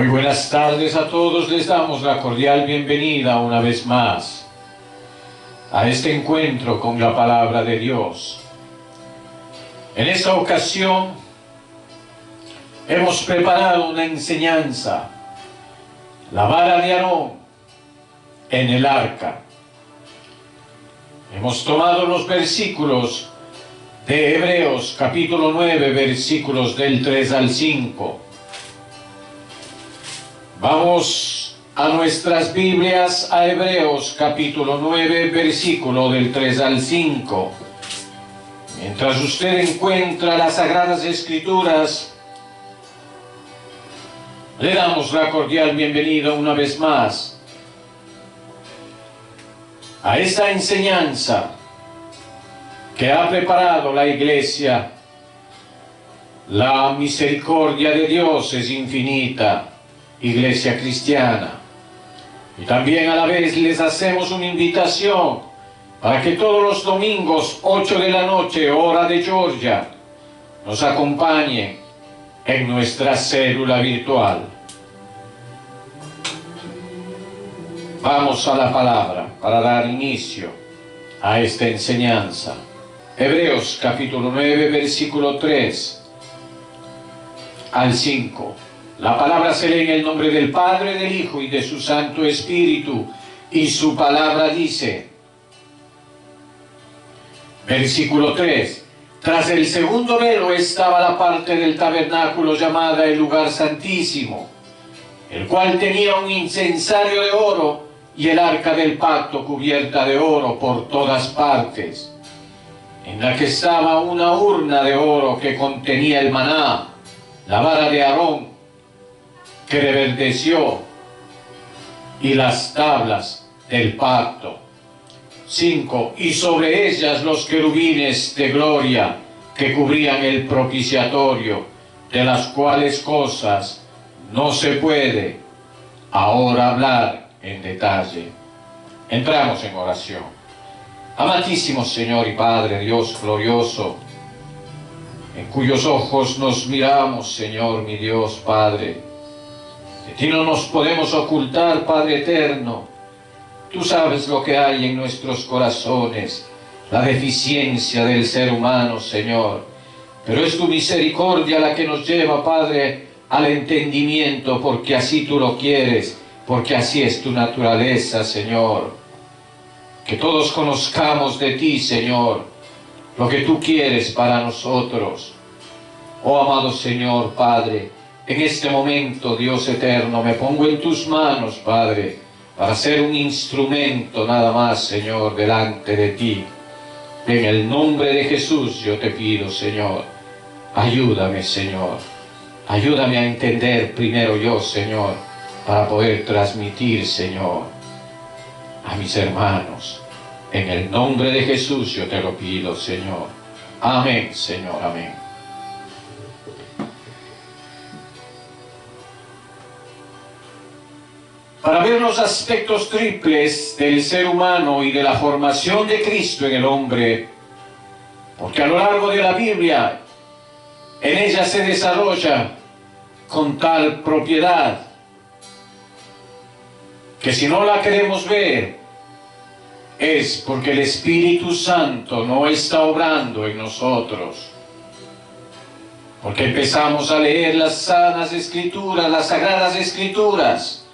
Muy buenas tardes a todos, les damos la cordial bienvenida una vez más a este encuentro con la palabra de Dios. En esta ocasión hemos preparado una enseñanza, la vara de Aarón en el arca. Hemos tomado los versículos de Hebreos capítulo 9, versículos del 3 al 5. Vamos a nuestras Biblias, a Hebreos capítulo 9, versículo del 3 al 5. Mientras usted encuentra las Sagradas Escrituras, le damos la cordial bienvenida una vez más a esta enseñanza que ha preparado la Iglesia. La misericordia de Dios es infinita, Iglesia cristiana. Y también a la vez les hacemos una invitación para que todos los domingos, 8 de la noche, hora de Georgia, nos acompañen en nuestra célula virtual. Vamos a la palabra para dar inicio a esta enseñanza. Hebreos capítulo 9, versículo 3 al 5. La palabra se lee en el nombre del Padre, del Hijo y de su Santo Espíritu. Y su palabra dice, versículo 3, tras el segundo velo estaba la parte del tabernáculo llamada el lugar santísimo, el cual tenía un incensario de oro y el arca del pacto cubierta de oro por todas partes, en la que estaba una urna de oro que contenía el maná, la vara de Aarón, que reverdeció, y las tablas del pacto. 5. Y sobre ellas los querubines de gloria que cubrían el propiciatorio, de las cuales cosas no se puede ahora hablar en detalle. Entramos en oración. Amantísimo Señor y Padre, Dios glorioso, en cuyos ojos nos miramos, Señor, mi Dios, Padre. De ti no nos podemos ocultar, Padre eterno. Tú sabes lo que hay en nuestros corazones, la deficiencia del ser humano, Señor. Pero es tu misericordia la que nos lleva, Padre, al entendimiento, porque así tú lo quieres, porque así es tu naturaleza, Señor. Que todos conozcamos de ti, Señor, lo que tú quieres para nosotros. Oh amado Señor, Padre, en este momento, Dios eterno, me pongo en tus manos, Padre, para ser un instrumento nada más, Señor, delante de ti. En el nombre de Jesús yo te pido, Señor, ayúdame, Señor. Ayúdame a entender primero yo, Señor, para poder transmitir, Señor, a mis hermanos. En el nombre de Jesús yo te lo pido, Señor. Amén, Señor, amén. Para ver los aspectos triples del ser humano y de la formación de Cristo en el hombre, porque a lo largo de la Biblia, en ella se desarrolla con tal propiedad, que si no la queremos ver, es porque el Espíritu Santo no está obrando en nosotros. Porque empezamos a leer las sanas Escrituras, las Sagradas Escrituras,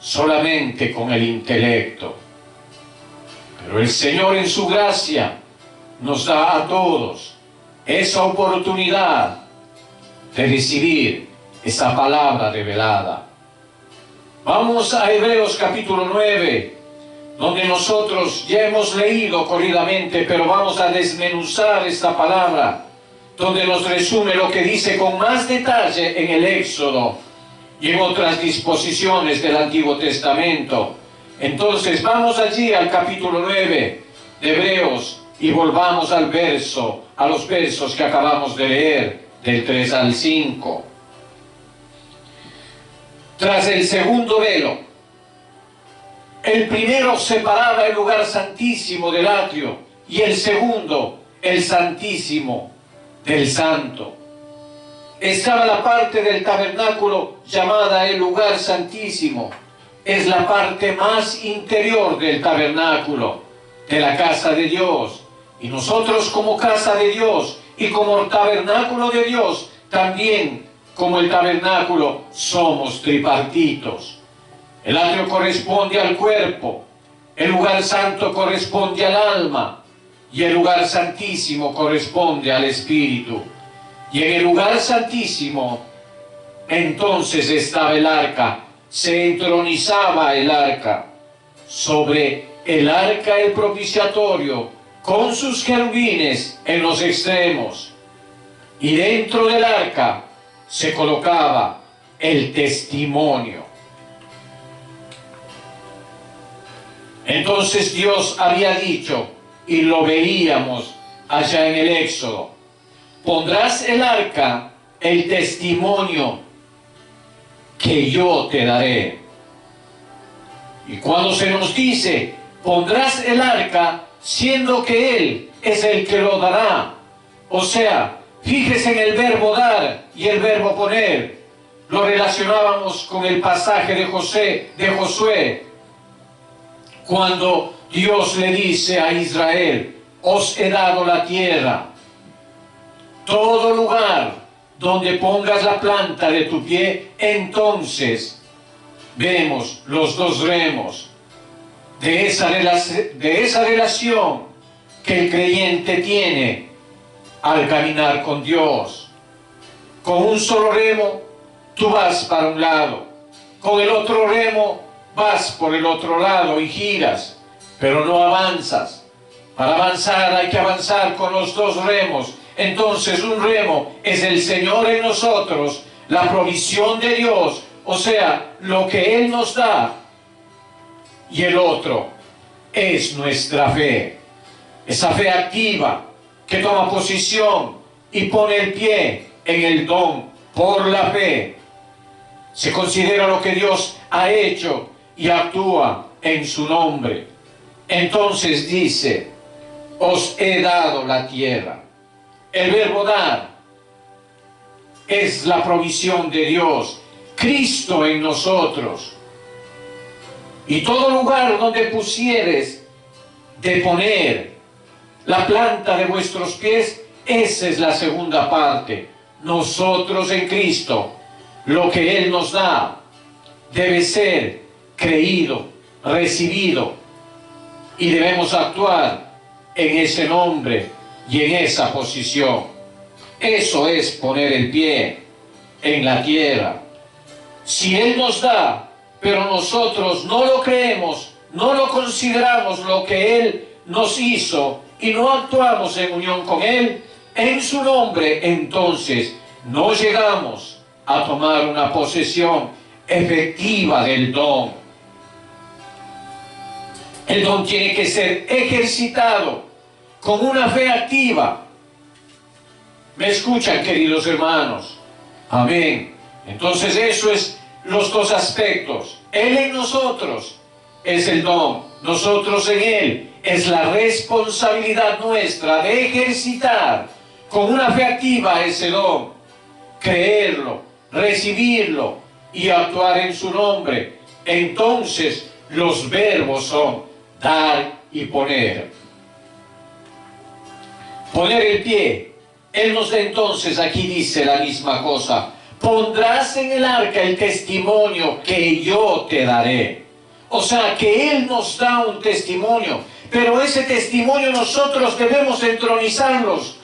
solamente con el intelecto. Pero el Señor en su gracia nos da a todos esa oportunidad de recibir esa palabra revelada. Vamos a Hebreos capítulo 9, donde nosotros ya hemos leído corridamente, pero vamos a desmenuzar esta palabra, donde nos resume lo que dice con más detalle en el Éxodo y en otras disposiciones del Antiguo Testamento. Entonces vamos allí al capítulo 9 de Hebreos y volvamos a los versos que acabamos de leer, del 3 al 5. Tras el segundo velo, el primero separaba el lugar santísimo del atrio y el segundo, el santísimo del santo. estaba la parte del tabernáculo llamada el lugar santísimo. Es la parte más interior del tabernáculo, de la casa de Dios. Y nosotros como casa de Dios y como tabernáculo de Dios, también como el tabernáculo somos tripartitos. El atrio corresponde al cuerpo, el lugar santo corresponde al alma y el lugar santísimo corresponde al espíritu. Y en el lugar santísimo entonces estaba el arca, se entronizaba el arca. Sobre el arca el propiciatorio con sus querubines en los extremos. Y dentro del arca se colocaba el testimonio. Entonces Dios había dicho, y lo veíamos allá en el Éxodo: pondrás el arca, el testimonio que yo te daré. Y cuando se nos dice, pondrás el arca, siendo que Él es el que lo dará. O sea, fíjese en el verbo dar y el verbo poner. Lo relacionábamos con el pasaje de Josué, cuando Dios le dice a Israel: os he dado la tierra. Todo lugar donde pongas la planta de tu pie, entonces vemos los dos remos de esa relación que el creyente tiene al caminar con Dios. Con un solo remo tú vas para un lado, con el otro remo vas por el otro lado y giras, pero no avanzas. Para avanzar hay que avanzar con los dos remos. Entonces un remo es el Señor en nosotros, la provisión de Dios, o sea, lo que Él nos da. Y el otro es nuestra fe, esa fe activa que toma posición y pone el pie en el don por la fe. Se considera lo que Dios ha hecho y actúa en su nombre. Entonces dice: os he dado la tierra. El verbo dar es la provisión de Dios, Cristo en nosotros. Y todo lugar donde pusieres de poner la planta de vuestros pies, esa es la segunda parte. Nosotros en Cristo, lo que Él nos da, debe ser creído, recibido, y debemos actuar en ese nombre y en esa posición. Eso es poner el pie en la tierra. Si Él nos da, pero nosotros no lo creemos, no lo consideramos lo que Él nos hizo y no actuamos en unión con Él, en su nombre, entonces no llegamos a tomar una posesión efectiva del don. El don tiene que ser ejercitado con una fe activa. ¿Me escuchan, queridos hermanos? Amén. Entonces eso es los dos aspectos. Él en nosotros es el don, nosotros en Él. Es la responsabilidad nuestra de ejercitar con una fe activa ese don, creerlo, recibirlo y actuar en su nombre. Entonces los verbos son dar y poner. Poner el pie. Él nos da entonces, aquí dice la misma cosa: pondrás en el arca el testimonio que yo te daré. O sea, que Él nos da un testimonio, pero ese testimonio nosotros debemos entronizarlos,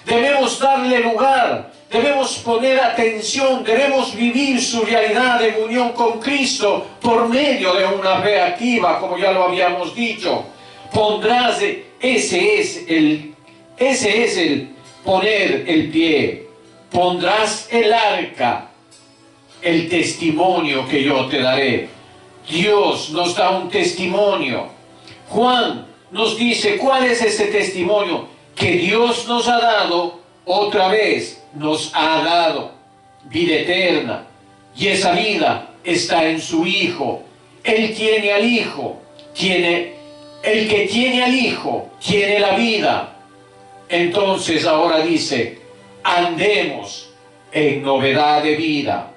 debemos darle lugar, debemos poner atención, debemos vivir su realidad en unión con Cristo por medio de una fe activa, como ya lo habíamos dicho. Pondrás, ese es el poner el pie. Pondrás el arca, el testimonio que yo te daré. Dios nos da un testimonio. Juan nos dice cuál es ese testimonio que Dios nos ha dado. Otra vez nos ha dado vida eterna, y esa vida está en su Hijo. Él tiene al Hijo, el que tiene al Hijo tiene la vida. Entonces ahora dice: andemos en novedad de vida.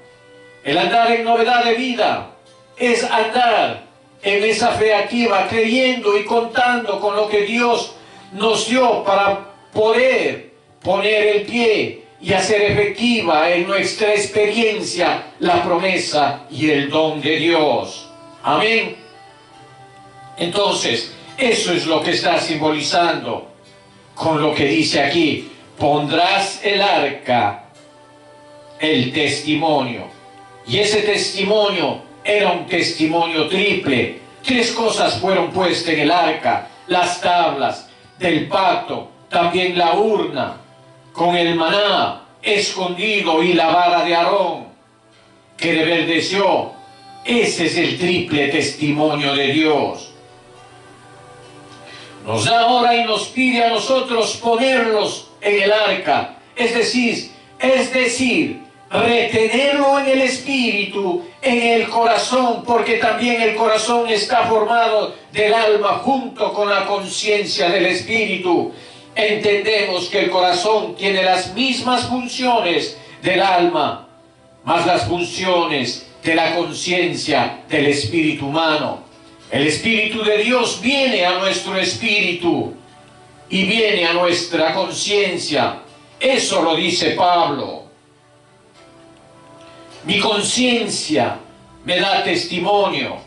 El andar en novedad de vida es andar en esa fe activa, creyendo y contando con lo que Dios nos dio para poder poner el pie y hacer efectiva en nuestra experiencia la promesa y el don de Dios. Amén. Entonces, eso es lo que está simbolizando con lo que dice aquí: pondrás el arca, el testimonio. Y ese testimonio era un testimonio triple. 3 cosas fueron puestas en el arca: las tablas del pacto, también la urna con el maná escondido y la vara de Aarón que reverdeció. Ese es el triple testimonio de Dios. Nos da ahora y nos pide a nosotros ponerlos en el arca, es decir, retenerlo en el espíritu, en el corazón, porque también el corazón está formado del alma junto con la conciencia del espíritu. Entendemos que el corazón tiene las mismas funciones del alma, más las funciones de la conciencia del espíritu humano. El Espíritu de Dios viene a nuestro espíritu y viene a nuestra conciencia. Eso lo dice Pablo. Mi conciencia me da testimonio.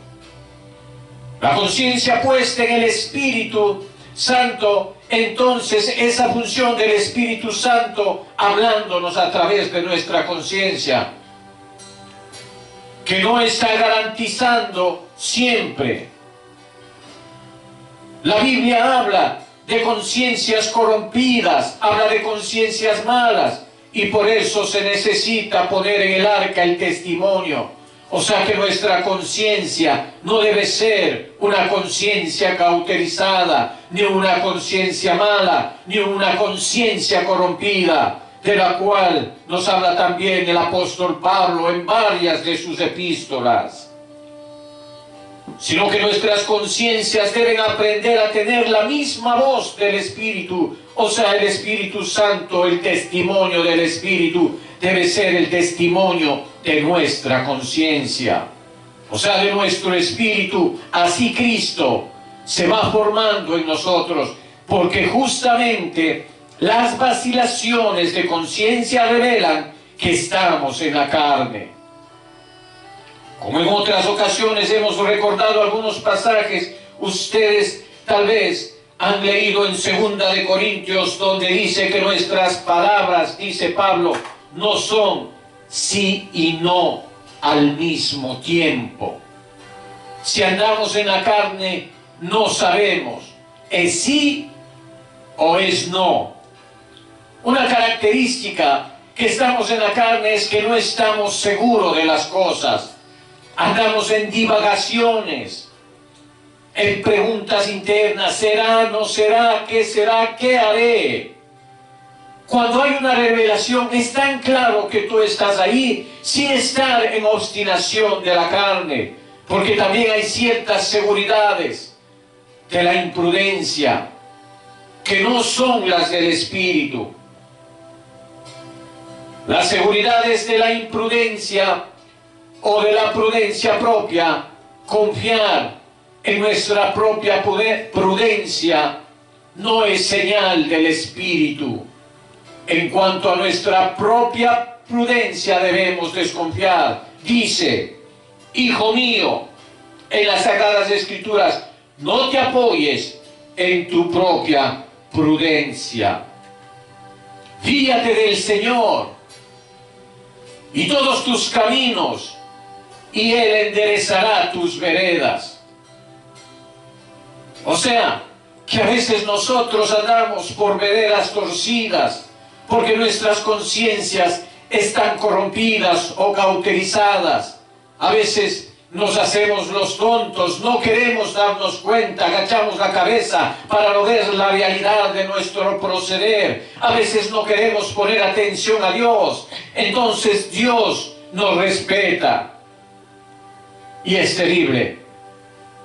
La conciencia puesta en el Espíritu Santo, entonces esa función del Espíritu Santo hablándonos a través de nuestra conciencia, que no está garantizando siempre. La Biblia habla de conciencias corrompidas, habla de conciencias malas, y por eso se necesita poner en el arca el testimonio. O sea que nuestra conciencia no debe ser una conciencia cauterizada, ni una conciencia mala, ni una conciencia corrompida, de la cual nos habla también el apóstol Pablo en varias de sus epístolas. Sino que nuestras conciencias deben aprender a tener la misma voz del Espíritu, o sea, el Espíritu Santo, el testimonio del Espíritu debe ser el testimonio de nuestra conciencia, o sea, de nuestro espíritu. Así Cristo se va formando en nosotros, porque justamente las vacilaciones de conciencia revelan que estamos en la carne. Como en otras ocasiones hemos recordado algunos pasajes, ustedes tal vez han leído en 2 de Corintios, donde dice que nuestras palabras, dice Pablo, no son sí y no al mismo tiempo. Si andamos en la carne, no sabemos, ¿es sí o es no? Una característica que estamos en la carne es que no estamos seguros de las cosas. Andamos en divagaciones, en preguntas internas: ¿será, no será, qué haré? Cuando hay una revelación, es tan claro que tú estás ahí sin estar en obstinación de la carne, porque también hay ciertas seguridades de la imprudencia que no son las del espíritu. Las seguridades de la imprudencia o de la prudencia propia, confiar en nuestra propia prudencia, no es señal del espíritu. En cuanto a nuestra propia prudencia debemos desconfiar. Dice: hijo mío, en las Sagradas Escrituras, no te apoyes en tu propia prudencia. Fíate del Señor y todos tus caminos, y Él enderezará tus veredas. O sea, que a veces nosotros andamos por veredas torcidas, porque nuestras conciencias están corrompidas o cauterizadas. A veces nos hacemos los tontos, no queremos darnos cuenta, agachamos la cabeza para no ver la realidad de nuestro proceder. A veces no queremos poner atención a Dios, entonces Dios nos respeta. Y es terrible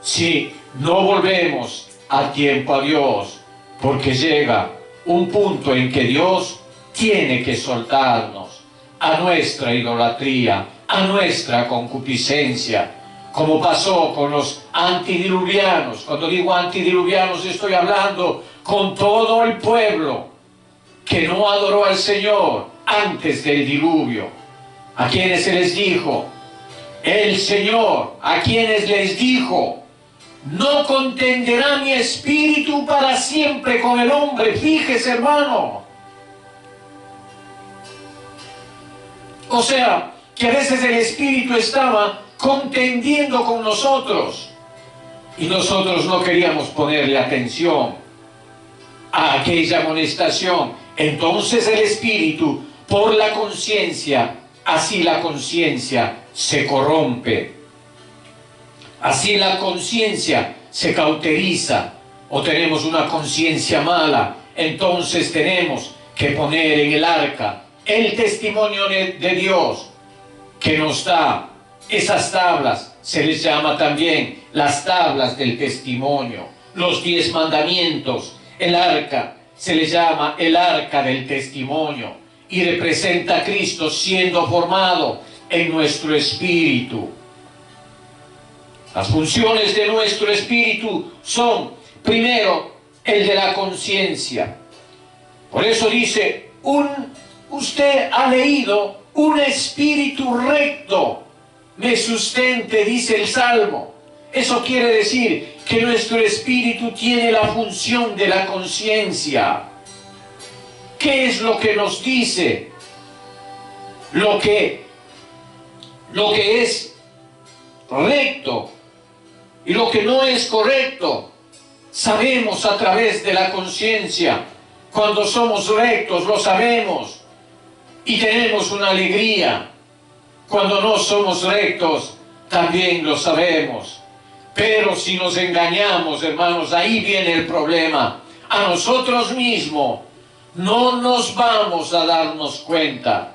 si no volvemos a tiempo a Dios, porque llega un punto en que Dios tiene que soltarnos, a nuestra idolatría, a nuestra concupiscencia, como pasó con los antidiluvianos. Cuando digo antidiluvianos estoy hablando con todo el pueblo que no adoró al Señor antes del diluvio, a quienes se les dijo, el Señor, a quienes les dijo, no contenderá mi espíritu para siempre con el hombre. Fíjese, hermano. O sea, que a veces el espíritu estaba contendiendo con nosotros y nosotros no queríamos ponerle atención a aquella amonestación. Entonces el espíritu, por la conciencia, así la conciencia se corrompe, así la conciencia se cauteriza, o tenemos una conciencia mala. Entonces tenemos que poner en el arca el testimonio de Dios que nos da esas tablas. Se les llama también las tablas del testimonio, los 10 mandamientos. El arca se le llama el arca del testimonio y representa a Cristo siendo formado en nuestro espíritu. Las funciones de nuestro espíritu son, primero, el de la conciencia. Por eso dice, usted ha leído, un espíritu recto me sustente, dice el Salmo. Eso quiere decir que nuestro espíritu tiene la función de la conciencia. ¿Qué es lo que nos dice? Lo que es recto y lo que no es correcto. Sabemos a través de la conciencia. Cuando somos rectos lo sabemos y tenemos una alegría. Cuando no somos rectos también lo sabemos. Pero si nos engañamos, hermanos, ahí viene el problema. A nosotros mismos no nos vamos a darnos cuenta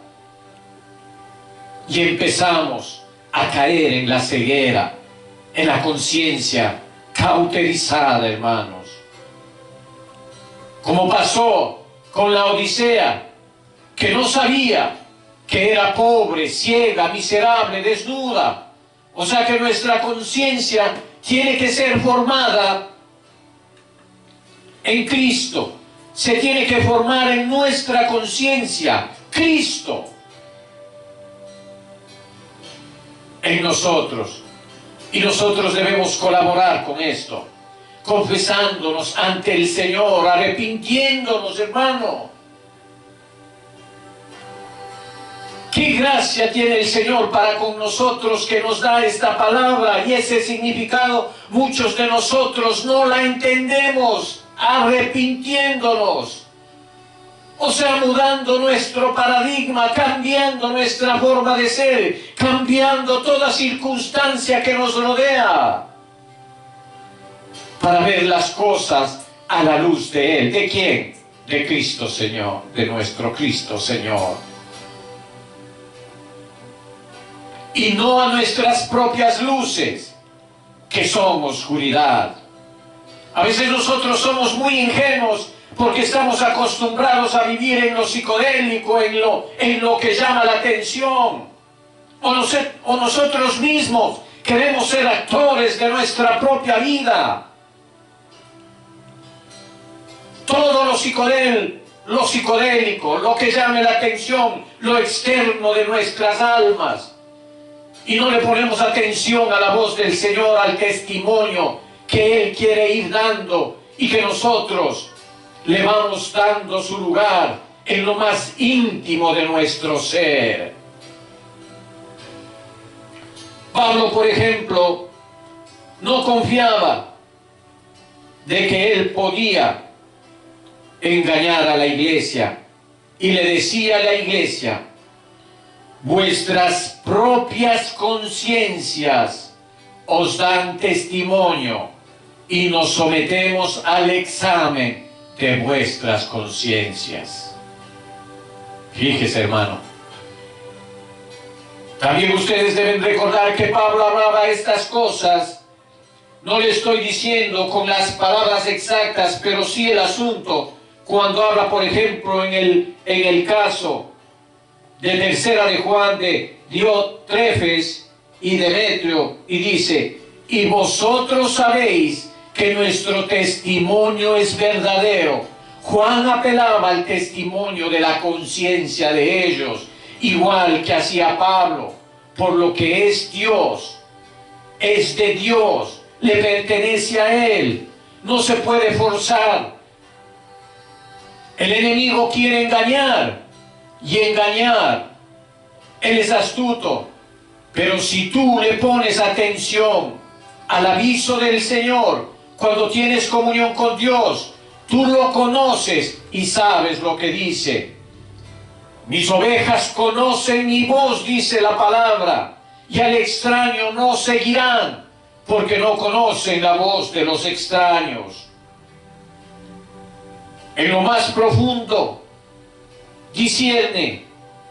y empezamos a caer en la ceguera, en la conciencia cauterizada, hermanos. Como pasó con la Odisea, que no sabía que era pobre, ciega, miserable, desnuda. O sea que nuestra conciencia tiene que ser formada en Cristo. Se tiene que formar en nuestra conciencia Cristo en nosotros. Y nosotros debemos colaborar con esto, confesándonos ante el Señor, arrepintiéndonos, hermano. Qué gracia tiene el Señor para con nosotros, que nos da esta palabra y ese significado. Muchos de nosotros no la entendemos, arrepintiéndonos. O sea, mudando nuestro paradigma, cambiando nuestra forma de ser, cambiando toda circunstancia que nos rodea, para ver las cosas a la luz de Él. ¿De quién? De Cristo Señor, de nuestro Cristo Señor. Y no a nuestras propias luces, que son oscuridad. A veces nosotros somos muy ingenuos porque estamos acostumbrados a vivir en lo psicodélico, en lo que llama la atención. O nosotros mismos queremos ser actores de nuestra propia vida. Todo lo psicodélico, lo que llame la atención, lo externo de nuestras almas. Y no le ponemos atención a la voz del Señor, al testimonio que Él quiere ir dando y que nosotros le vamos dando su lugar en lo más íntimo de nuestro ser. Pablo, por ejemplo, no confiaba de que él podía engañar a la iglesia y le decía a la iglesia: vuestras propias conciencias os dan testimonio y nos sometemos al examen de vuestras conciencias. Fíjese, hermano. También ustedes deben recordar que Pablo hablaba estas cosas. No le estoy diciendo con las palabras exactas, pero sí el asunto. Cuando habla, por ejemplo, en el caso de tercera de Juan de Diótrefes y Demetrio, y dice: y vosotros sabéis que nuestro testimonio es verdadero. Juan apelaba al testimonio de la conciencia de ellos, igual que hacía Pablo, por lo que es Dios, es de Dios, le pertenece a Él, no se puede forzar. El enemigo quiere engañar y engañar. Él es astuto, pero si tú le pones atención al aviso del Señor, cuando tienes comunión con Dios, tú lo conoces y sabes lo que dice. Mis ovejas conocen mi voz, dice la palabra, y al extraño no seguirán, porque no conocen la voz de los extraños. En lo más profundo, discierne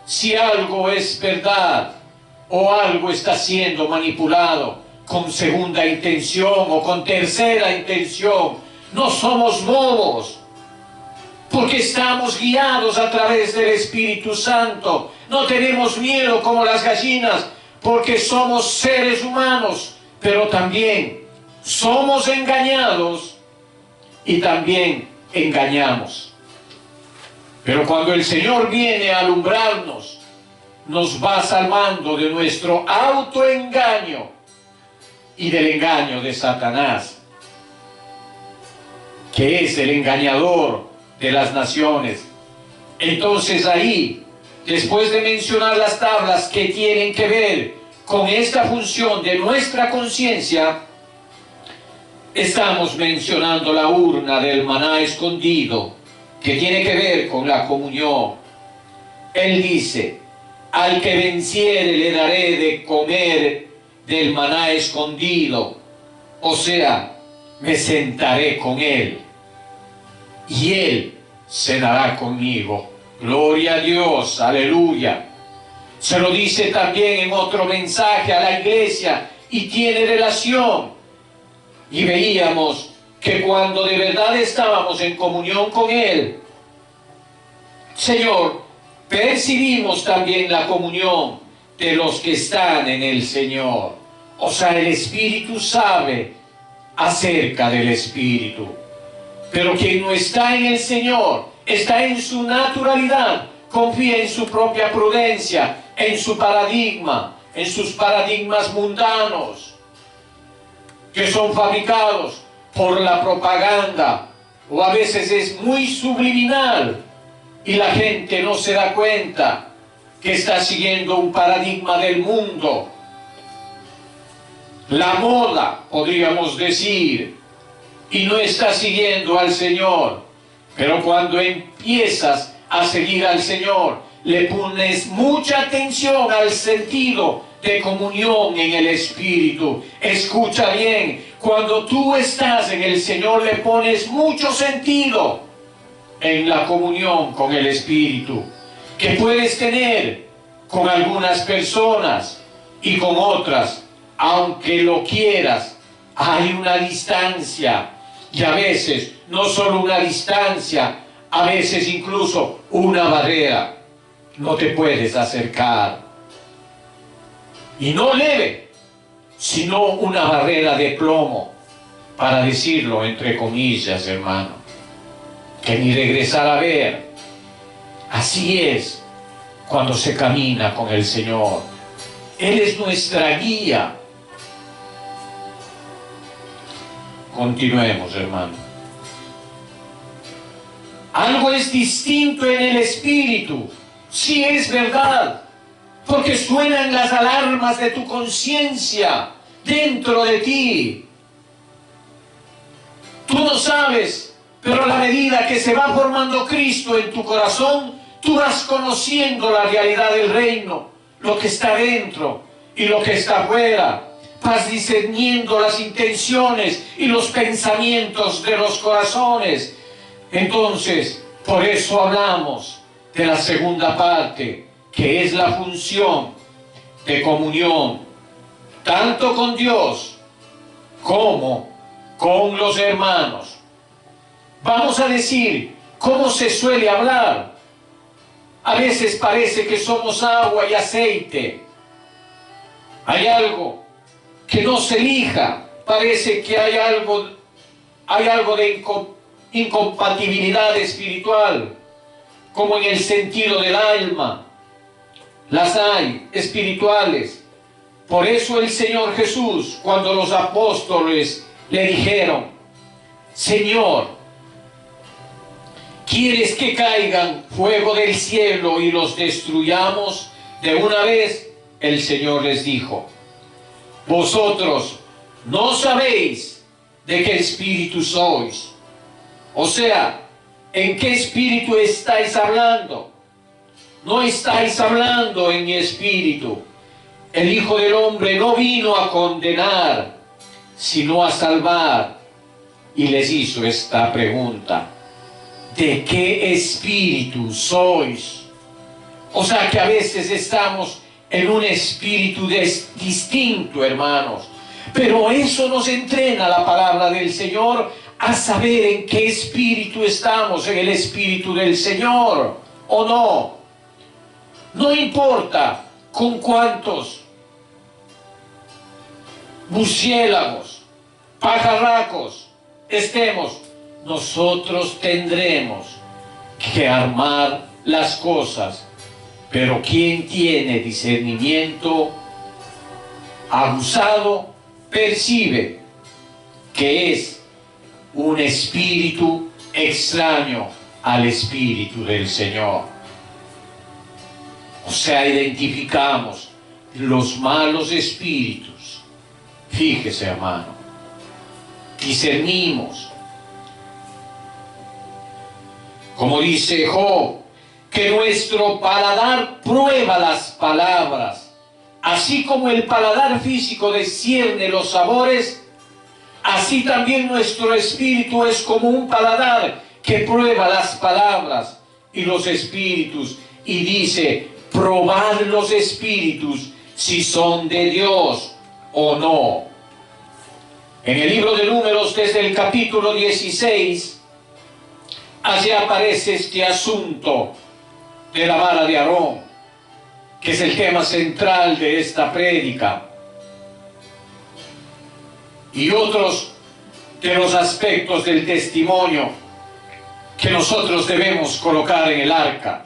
si algo es verdad o algo está siendo manipulado con segunda intención o con tercera intención. No somos bobos, porque estamos guiados a través del Espíritu Santo. No tenemos miedo como las gallinas, porque somos seres humanos, pero también somos engañados y también engañamos. Pero cuando el Señor viene a alumbrarnos, nos va salvando de nuestro autoengaño y del engaño de Satanás, que es el engañador de las naciones. Entonces ahí, después de mencionar las tablas que tienen que ver con esta función de nuestra conciencia, estamos mencionando la urna del maná escondido, que tiene que ver con la comunión. Él dice: al que venciere le daré de comer del maná escondido, o sea, me sentaré con él y él cenará conmigo. Gloria a Dios, aleluya. Se lo dice también en otro mensaje a la iglesia y tiene relación. Y veíamos que cuando de verdad estábamos en comunión con Él, Señor, percibimos también la comunión de los que están en el Señor. O sea, el Espíritu sabe acerca del Espíritu. Pero quien no está en el Señor, está en su naturalidad, confía en su propia prudencia, en su paradigma, en sus paradigmas mundanos, que son fabricados por la propaganda, o a veces es muy subliminal, y la gente no se da cuenta que está siguiendo un paradigma del mundo. La moda, podríamos decir, y no está siguiendo al Señor. Pero cuando empiezas a seguir al Señor, le pones mucha atención al sentido de comunión en el Espíritu. Escucha bien, cuando tú estás en el Señor le pones mucho sentido en la comunión con el Espíritu, que puedes tener con algunas personas y con otras, aunque lo quieras, hay una distancia, y a veces no solo una distancia, a veces incluso una barrera. No te puedes acercar. Y no leve, sino una barrera de plomo, para decirlo entre comillas, hermano, que ni regresar a ver. Así es cuando se camina con el Señor. Él es nuestra guía. Continuemos, hermano. Algo es distinto en el Espíritu. Sí, es verdad, porque suenan las alarmas de tu conciencia dentro de ti. Tú no sabes, pero a la medida que se va formando Cristo en tu corazón, tú vas conociendo la realidad del reino, lo que está dentro y lo que está afuera. Vas discerniendo las intenciones y los pensamientos de los corazones. Entonces, por eso hablamos de la segunda parte, que es la función de comunión, tanto con Dios como con los hermanos. Vamos a decir cómo se suele hablar. A veces parece que somos agua y aceite. Hay algo que no se elija. Parece que hay algo de incompatibilidad espiritual, como en el sentido del alma. Las hay espirituales. Por eso el Señor Jesús, cuando los apóstoles le dijeron: Señor, ¿quieres que caigan fuego del cielo y los destruyamos de una vez? El Señor les dijo: vosotros no sabéis de qué espíritu sois. O sea, ¿en qué espíritu estáis hablando? No estáis hablando en mi espíritu. El Hijo del Hombre no vino a condenar, sino a salvar. Y les hizo esta pregunta: ¿de qué espíritu sois? O sea que a veces estamos en un espíritu distinto, hermanos. Pero eso nos entrena la palabra del Señor a saber en qué espíritu estamos, en el espíritu del Señor o no. No importa con cuántos murciélagos, pajarracos estemos, nosotros tendremos que armar las cosas. Pero quien tiene discernimiento abusado percibe que es un espíritu extraño al espíritu del Señor. O sea, identificamos los malos espíritus. Fíjese, hermano, discernimos. Como dice Job, que nuestro paladar prueba las palabras, así como el paladar físico discierne los sabores, así también nuestro espíritu es como un paladar que prueba las palabras y los espíritus, y dice: probad los espíritus si son de Dios o no. En el libro de Números, desde el capítulo 16, allí aparece este asunto de la vara de Aarón, que es el tema central de esta prédica, y otros de los aspectos del testimonio que nosotros debemos colocar en el arca.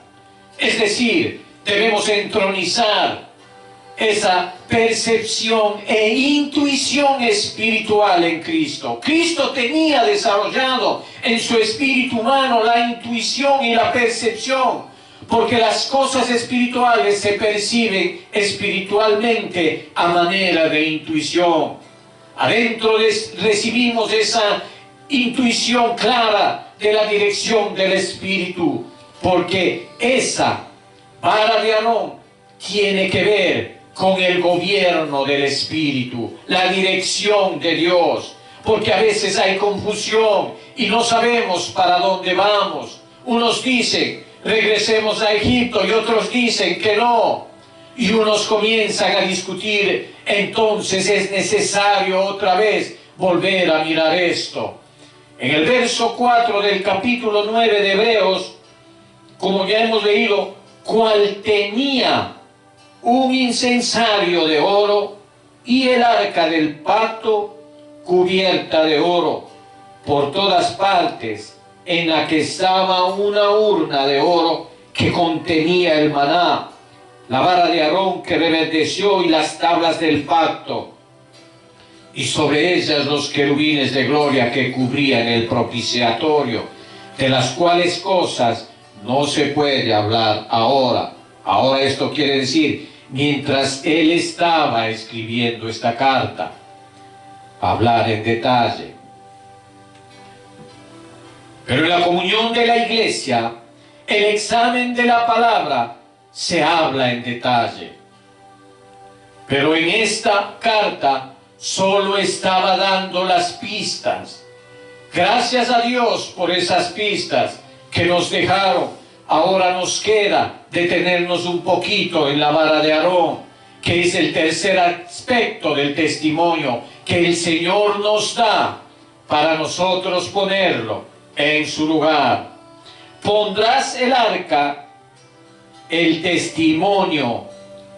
Es decir, debemos entronizar esa percepción e intuición espiritual en Cristo. Cristo tenía desarrollado en su espíritu humano la intuición y la percepción, porque las cosas espirituales se perciben espiritualmente a manera de intuición. Adentro recibimos esa intuición clara de la dirección del Espíritu, porque esa vara de Aarón tiene que ver con el gobierno del Espíritu, la dirección de Dios, porque a veces hay confusión y no sabemos para dónde vamos. Unos dicen: regresemos a Egipto, y otros dicen que no. Y unos comienzan a discutir. Entonces es necesario otra vez volver a mirar esto. En el verso 4 del capítulo 9 de Hebreos, como ya hemos leído, cual tenía un incensario de oro y el arca del pacto cubierta de oro por todas partes, en la que estaba una urna de oro que contenía el maná, la vara de Aarón que reverdeció y las tablas del pacto, y sobre ellas los querubines de gloria que cubrían el propiciatorio, de las cuales cosas no se puede hablar ahora. Ahora esto quiere decir, mientras él estaba escribiendo esta carta, hablar en detalle. Pero en la comunión de la iglesia, el examen de la palabra se habla en detalle. Pero en esta carta solo estaba dando las pistas. Gracias a Dios por esas pistas que nos dejaron. Ahora nos queda detenernos un poquito en la vara de Aarón, que es el tercer aspecto del testimonio que el Señor nos da para nosotros ponerlo en su lugar. Pondrás el arca el testimonio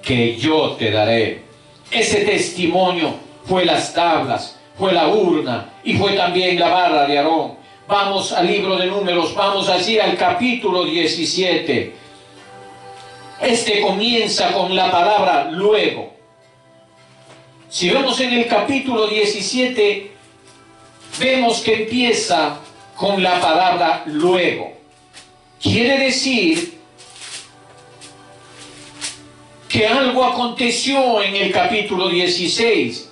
que yo te daré. Ese testimonio fue las tablas, fue la urna y fue también la vara de Aarón. Vamos al libro de Números, vamos allí al capítulo 17. Este comienza con la palabra luego. Si vemos en el capítulo 17, vemos que empieza con la palabra luego. Quiere decir que algo aconteció en el capítulo 16.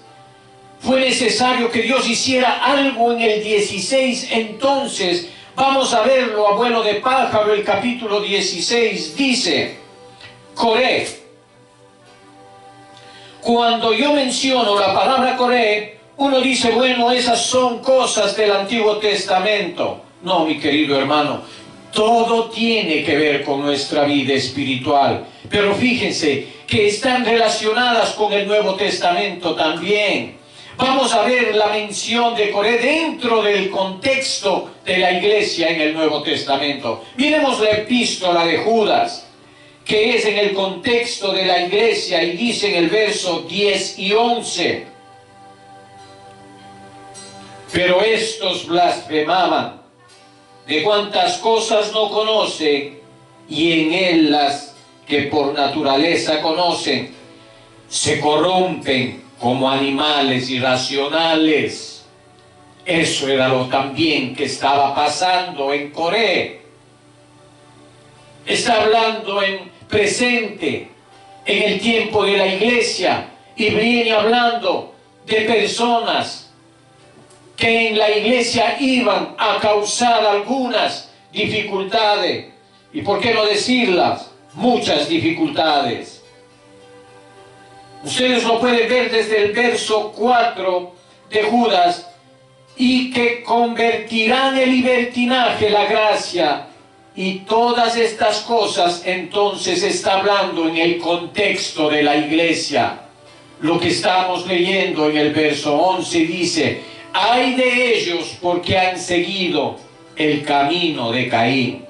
Fue necesario que Dios hiciera algo en el 16. Entonces, vamos a verlo, abuelo de pájaro, el capítulo 16 dice: Coré. Cuando yo menciono la palabra Coré, uno dice, bueno, esas son cosas del Antiguo Testamento. No, mi querido hermano, todo tiene que ver con nuestra vida espiritual. Pero fíjense que están relacionadas con el Nuevo Testamento también. Vamos a ver la mención de Coré dentro del contexto de la iglesia en el Nuevo Testamento. Miremos la epístola de Judas, que es en el contexto de la iglesia, y dice en el verso 10 y 11: pero estos blasfemaban de cuantas cosas no conocen, y en él las que por naturaleza conocen se corrompen como animales irracionales. Eso era lo también que estaba pasando en Coré. Está hablando en presente, en el tiempo de la iglesia, y viene hablando de personas que en la iglesia iban a causar algunas dificultades, y por qué no decirlas, muchas dificultades. Ustedes lo pueden ver desde el verso 4 de Judas: y que convertirán el libertinaje, la gracia, y todas estas cosas. Entonces está hablando en el contexto de la iglesia. Lo que estamos leyendo en el verso 11 dice: ay de ellos, porque han seguido el camino de Caín.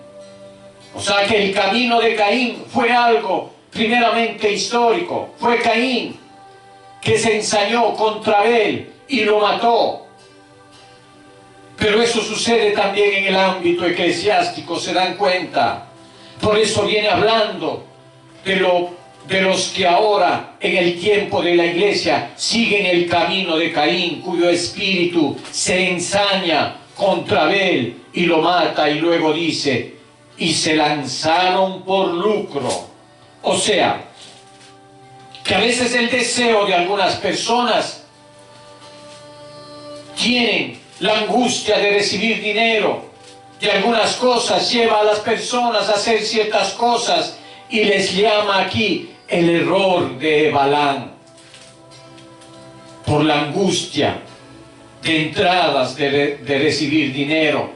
O sea que el camino de Caín fue algo primeramente histórico. Fue Caín que se ensañó contra Abel y lo mató. Pero eso sucede también en el ámbito eclesiástico, ¿se dan cuenta? Por eso viene hablando de los que ahora, en el tiempo de la iglesia, siguen el camino de Caín, cuyo espíritu se ensaña contra Abel y lo mata, y luego dice: y se lanzaron por lucro. O sea, que a veces el deseo de algunas personas tienen la angustia de recibir dinero de algunas cosas, lleva a las personas a hacer ciertas cosas, y les llama aquí el error de Balaam, por la angustia de entradas de recibir dinero.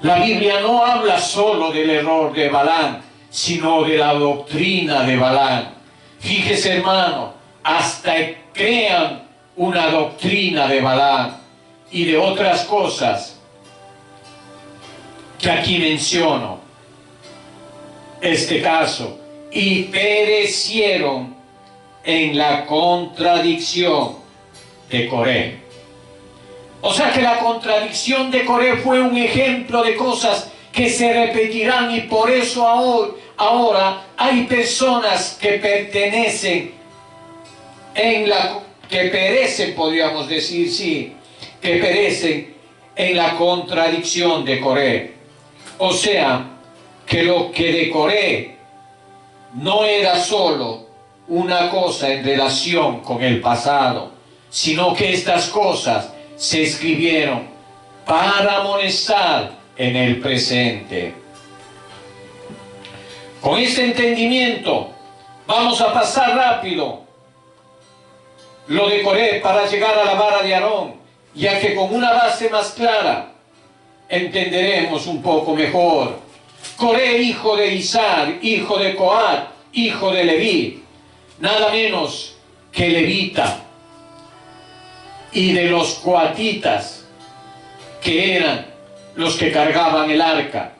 La Biblia no habla solo del error de Balaam, sino de la doctrina de Balaam. Fíjese, hermano, hasta crean una doctrina de Balaam y de otras cosas que aquí menciono. Este caso: y perecieron en la contradicción de Coré. O sea que la contradicción de Coré fue un ejemplo de cosas que se repetirán, y por eso ahora hay personas que pertenecen que perecen, podríamos decir, sí, que perecen en la contradicción de Coré. O sea, que lo que de Coré no era solo una cosa en relación con el pasado, sino que estas cosas se escribieron para amonestar en el presente. Con este entendimiento vamos a pasar rápido lo de Coré para llegar a la vara de Aarón, ya que con una base más clara entenderemos un poco mejor. Coré, hijo de Izar, hijo de Coat, hijo de Leví, nada menos que levita, y de los coatitas, que eran los que cargaban el arca,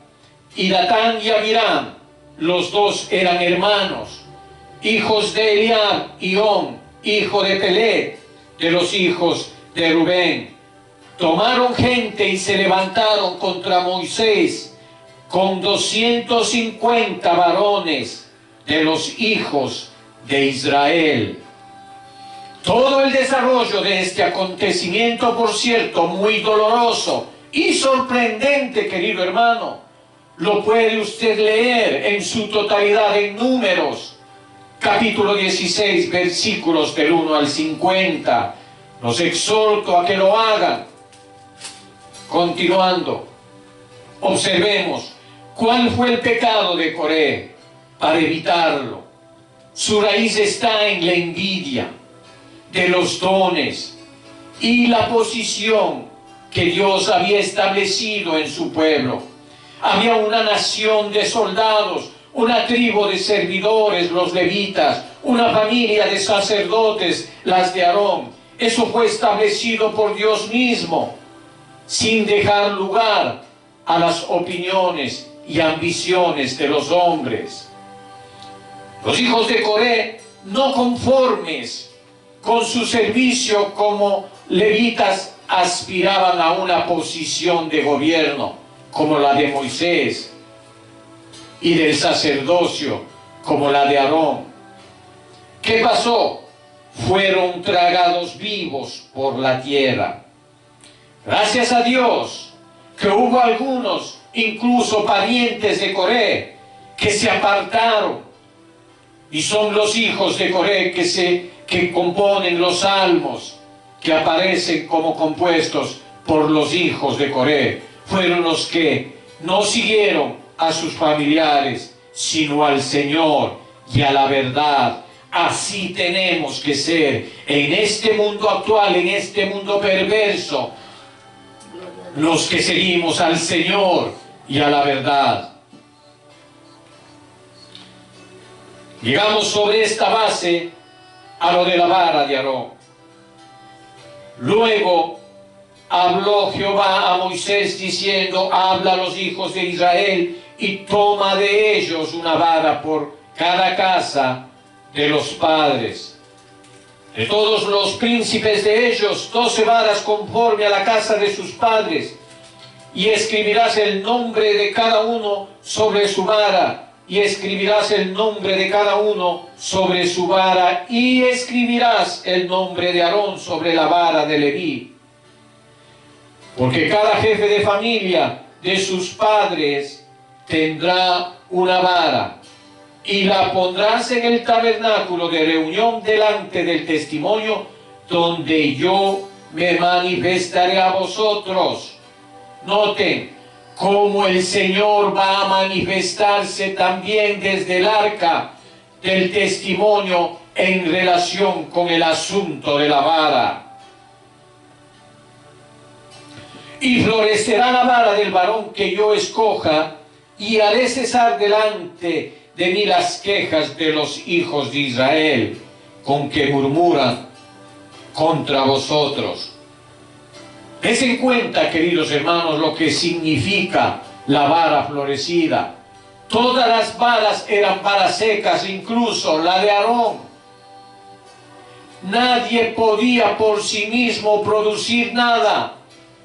y Datán y Abiram, los dos eran hermanos, hijos de Eliab y On, hijo de Pelet, de los hijos de Rubén. Tomaron gente y se levantaron contra Moisés con 250 varones de los hijos de Israel. Todo el desarrollo de este acontecimiento, por cierto, muy doloroso y sorprendente, querido hermano, lo puede usted leer en su totalidad en Números, capítulo 16, versículos del 1 al 50. Los exhorto a que lo hagan. Continuando, observemos cuál fue el pecado de Coré para evitarlo. Su raíz está en la envidia de los dones y la posición que Dios había establecido en su pueblo. Había una nación de soldados, una tribu de servidores, los levitas, una familia de sacerdotes, las de Aarón. Eso fue establecido por Dios mismo, sin dejar lugar a las opiniones y ambiciones de los hombres. Los hijos de Coré, no conformes con su servicio como levitas, aspiraban a una posición de gobierno como la de Moisés y del sacerdocio como la de Aarón. ¿Qué pasó? Fueron tragados vivos por la tierra. Gracias a Dios que hubo algunos, incluso parientes de Coré, que se apartaron, y son los hijos de Coré que componen los salmos que aparecen como compuestos por los hijos de Coré. Fueron los que no siguieron a sus familiares, sino al Señor y a la verdad. Así tenemos que ser en este mundo actual, en este mundo perverso, los que seguimos al Señor y a la verdad. Llegamos sobre esta base a lo de la vara de Aarón. Luego habló Jehová a Moisés diciendo: habla a los hijos de Israel y toma de ellos una vara por cada casa de los padres. De todos los príncipes de ellos, 12 varas conforme a la casa de sus padres. Y escribirás el nombre de cada uno sobre su vara. Y escribirás el nombre de cada uno sobre su vara. Y escribirás el nombre de Aarón sobre la vara de Leví. Porque cada jefe de familia de sus padres tendrá una vara. Y la pondrás en el tabernáculo de reunión delante del testimonio, donde yo me manifestaré a vosotros. Noten cómo el Señor va a manifestarse también desde el arca del testimonio en relación con el asunto de la vara. Y florecerá la vara del varón que yo escoja, y haré cesar delante de mí las quejas de los hijos de Israel, con que murmuran contra vosotros. Des en cuenta, queridos hermanos, lo que significa la vara florecida. Todas las varas eran varas secas, incluso la de Aarón. Nadie podía por sí mismo producir nada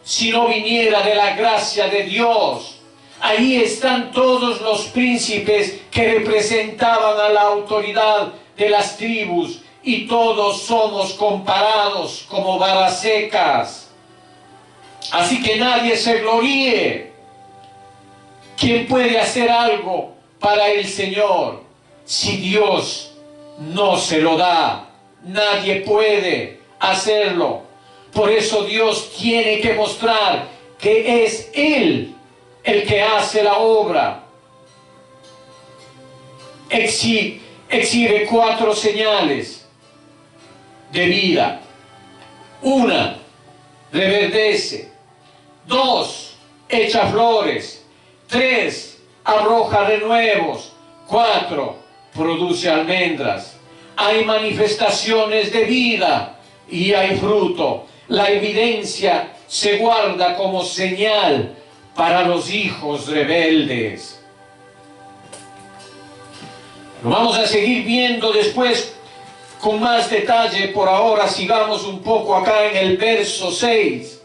si no viniera de la gracia de Dios. Ahí están todos los príncipes que representaban a la autoridad de las tribus, y todos somos comparados como varas secas. Así que nadie se gloríe. ¿Quién puede hacer algo para el Señor si Dios no se lo da? Nadie puede hacerlo. Por eso Dios tiene que mostrar que es Él el que hace la obra. Exhibe 4 señales de vida. 1, reverdece. 2, echa flores. 3, arroja renuevos. 4, produce almendras. Hay manifestaciones de vida y hay fruto. La evidencia se guarda como señal para los hijos rebeldes. Lo vamos a seguir viendo después con más detalle. Por ahora sigamos un poco acá en el verso 6.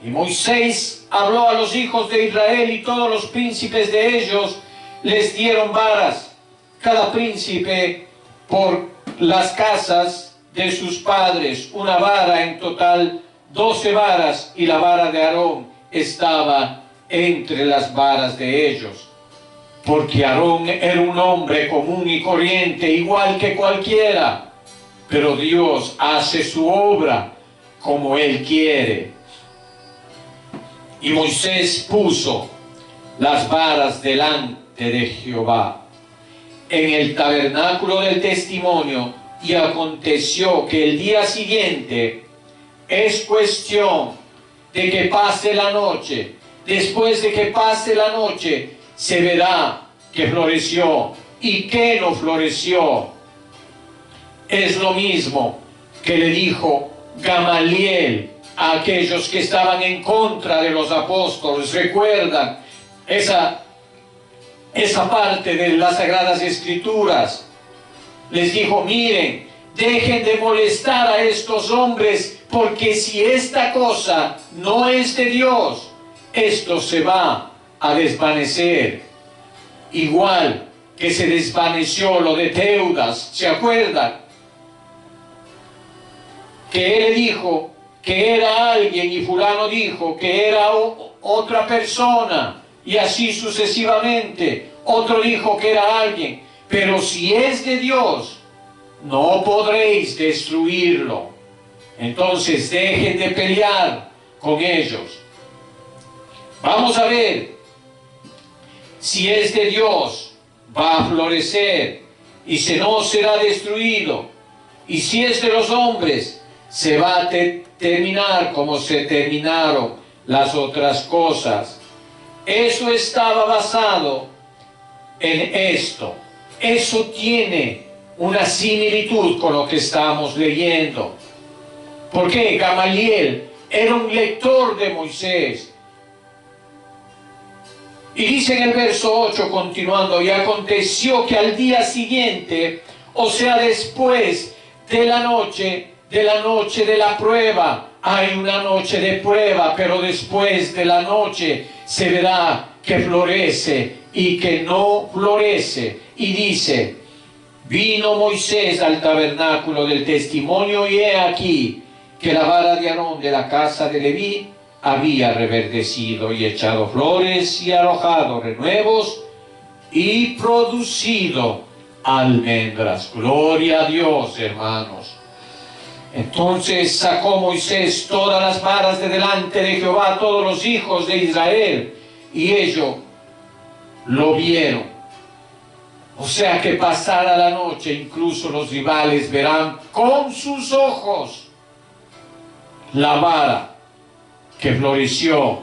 Y Moisés habló a los hijos de Israel, y todos los príncipes de ellos les dieron varas, cada príncipe por las casas de sus padres, una vara, en total 12 varas, y la vara de Aarón estaba entre las varas de ellos, porque Aarón era un hombre común y corriente, igual que cualquiera, pero Dios hace su obra como Él quiere. Y Moisés puso las varas delante de Jehová en el tabernáculo del testimonio, y aconteció que el día siguiente, es cuestión de que pase la noche, después de que pase la noche, se verá que floreció y que no floreció. Es lo mismo que le dijo Gamaliel a aquellos que estaban en contra de los apóstoles. ¿Recuerdan esa parte de las Sagradas Escrituras? Les dijo: miren, dejen de molestar a estos hombres, porque si esta cosa no es de Dios, esto se va a desvanecer. Igual que se desvaneció lo de Teudas, ¿se acuerdan? Que él dijo que era alguien, y fulano dijo que era otra persona, y así sucesivamente. Otro dijo que era alguien. Pero si es de Dios, no podréis destruirlo. Entonces dejen de pelear con ellos. Vamos a ver, si es de Dios, va a florecer y si no, será destruido. Y si es de los hombres, se va a terminar como se terminaron las otras cosas. Eso estaba basado en esto. Eso tiene una similitud con lo que estamos leyendo. Porque Gamaliel era un lector de Moisés. Y dice en el verso 8, continuando: y aconteció que al día siguiente, o sea, después de la noche de la prueba, hay una noche de prueba, pero después de la noche se verá que florece y que no florece. Y dice: vino Moisés al tabernáculo del testimonio, y he aquí que la vara de Aarón de la casa de Leví había reverdecido y echado flores y arrojado renuevos y producido almendras. Gloria a Dios, hermanos. Entonces sacó Moisés todas las varas de delante de Jehová, todos los hijos de Israel, y ellos lo vieron. O sea que pasada la noche, incluso los rivales verán con sus ojos la vara que floreció.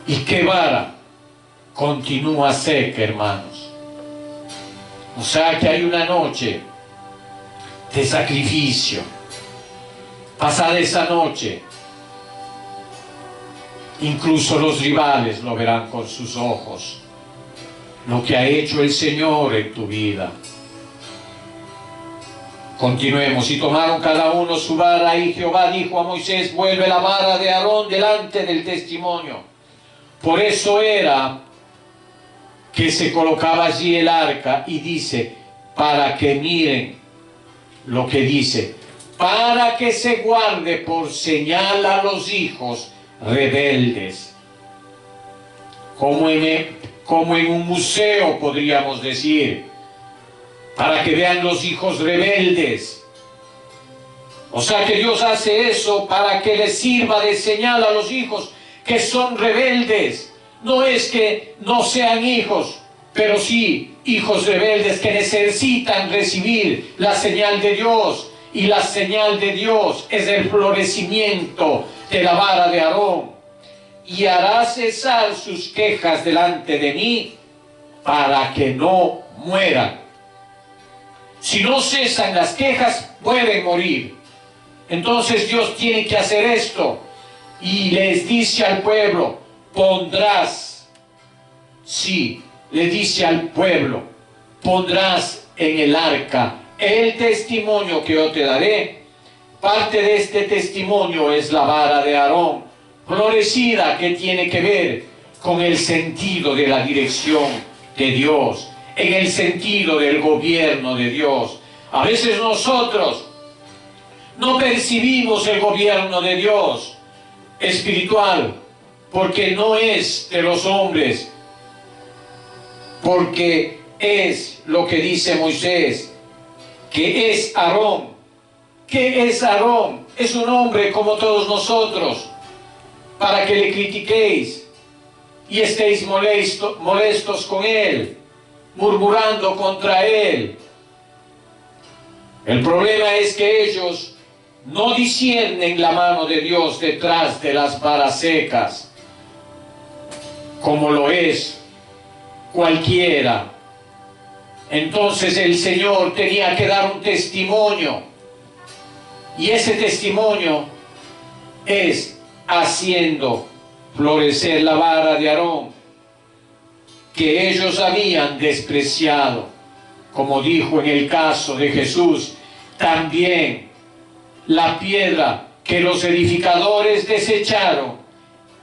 ¿Y qué vara? Continúa seca, hermanos. O sea que hay una noche de sacrificio. Pasada esa noche, incluso los rivales lo verán con sus ojos, lo que ha hecho el Señor en tu vida. Continuemos. Y tomaron cada uno su vara, y Jehová dijo a Moisés: vuelve la vara de Aarón delante del testimonio. Por eso era que se colocaba allí el arca, y dice, para que miren lo que dice, para que se guarde por señal a los hijos rebeldes. Como en un museo, podríamos decir, para que vean los hijos rebeldes. O sea que Dios hace eso para que les sirva de señal a los hijos que son rebeldes. No es que no sean hijos, pero sí hijos rebeldes que necesitan recibir la señal de Dios. Y la señal de Dios es el florecimiento de la vara de Aarón. Y hará cesar sus quejas delante de mí, para que no mueran. Si no cesan las quejas, pueden morir. Entonces Dios tiene que hacer esto. Y les dice al pueblo: pondrás Sí, le dice al pueblo, pondrás en el arca el testimonio que yo te daré. Parte de este testimonio es la vara de Aarón, florecida, que tiene que ver con el sentido de la dirección de Dios, en el sentido del gobierno de Dios. A veces nosotros no percibimos el gobierno de Dios espiritual porque no es de los hombres, porque es lo que dice Moisés, que es Aarón. ¿Qué es Aarón? Es un hombre como todos nosotros, para que le critiquéis y estéis molestos con él, murmurando contra él. El problema es que ellos no disciernen la mano de Dios detrás de las varas secas, como lo es cualquiera. Entonces el Señor tenía que dar un testimonio, y ese testimonio es haciendo florecer la vara de Aarón, que ellos habían despreciado. Como dijo en el caso de Jesús, también la piedra que los edificadores desecharon,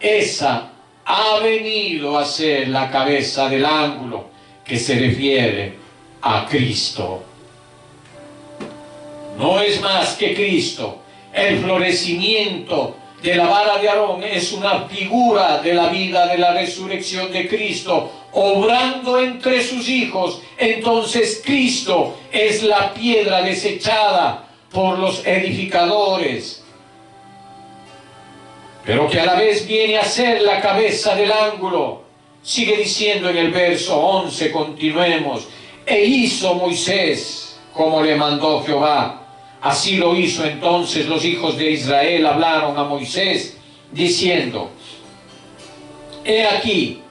esa ha venido a ser la cabeza del ángulo, que se refiere a Cristo. No es más que Cristo. El florecimiento de la vara de Aarón es una figura de la vida de la resurrección de Cristo, obrando entre sus hijos. Entonces Cristo es la piedra desechada por los edificadores, pero que a la vez viene a ser la cabeza del ángulo. Sigue diciendo en el verso 11, continuemos: e hizo Moisés como le mandó Jehová. Así lo hizo. Entonces los hijos de Israel hablaron a Moisés diciendo: he aquí,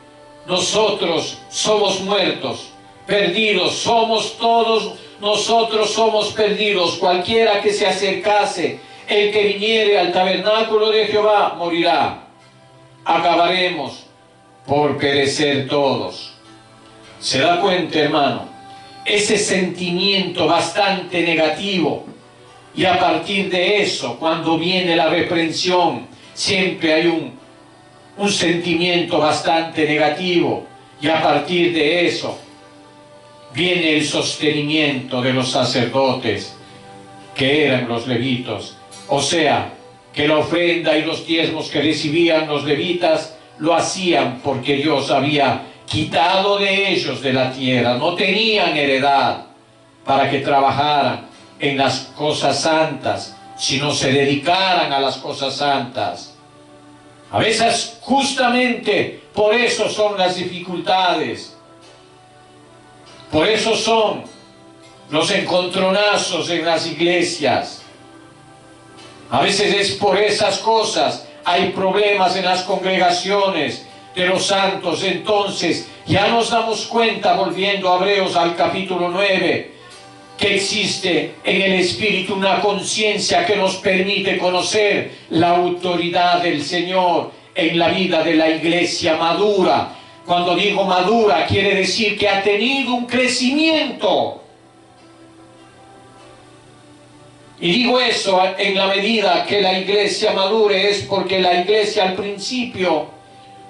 nosotros somos muertos, perdidos, somos todos nosotros, somos perdidos. Cualquiera que se acercase, el que viniere al tabernáculo de Jehová, morirá. Acabaremos por perecer todos. ¿Se da cuenta, hermano? Ese sentimiento bastante negativo. Y a partir de eso, cuando viene la reprensión, siempre hay un sentimiento bastante negativo. Y a partir de eso, viene el sostenimiento de los sacerdotes, que eran los levitas. O sea, que la ofrenda y los diezmos que recibían los levitas, lo hacían porque Dios había quitado de ellos de la tierra. No tenían heredad para que trabajaran en las cosas santas, sino se dedicaran a las cosas santas. A veces justamente por eso son las dificultades, por eso son los encontronazos en las iglesias. A veces es por esas cosas, hay problemas en las congregaciones de los santos. Entonces ya nos damos cuenta, volviendo a Hebreos al capítulo 9, que existe en el Espíritu una conciencia que nos permite conocer la autoridad del Señor en la vida de la iglesia madura. Cuando digo madura, quiere decir que ha tenido un crecimiento. Y digo eso en la medida que la iglesia madure, es porque la iglesia al principio,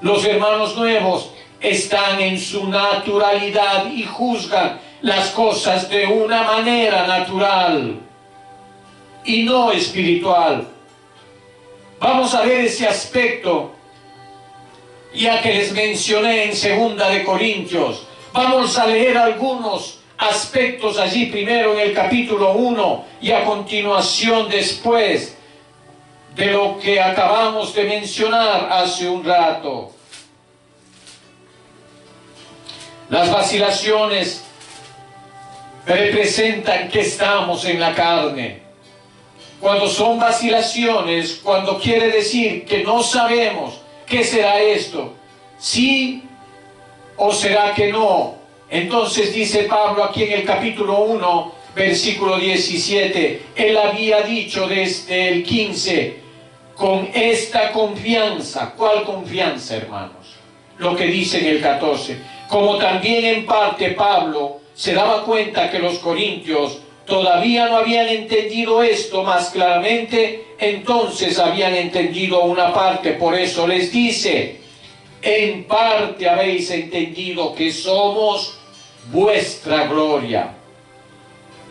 los hermanos nuevos, están en su naturalidad y juzgan las cosas de una manera natural y no espiritual. Vamos a ver ese aspecto, ya que les mencioné en 2 de Corintios. Vamos a leer algunos aspectos allí, primero en el capítulo 1 y a continuación después de lo que acabamos de mencionar hace un rato. Las vacilaciones representan que estamos en la carne. Cuando son vacilaciones, cuando quiere decir que no sabemos qué será esto, sí o será que no. Entonces dice Pablo aquí en el capítulo 1, versículo 17, él había dicho desde el 15, con esta confianza. ¿Cuál confianza, hermanos? lo que dice en el 14. Como también en parte Pablo se daba cuenta que los corintios todavía no habían entendido esto más claramente, entonces habían entendido una parte. Por eso les dice: en parte habéis entendido que somos vuestra gloria.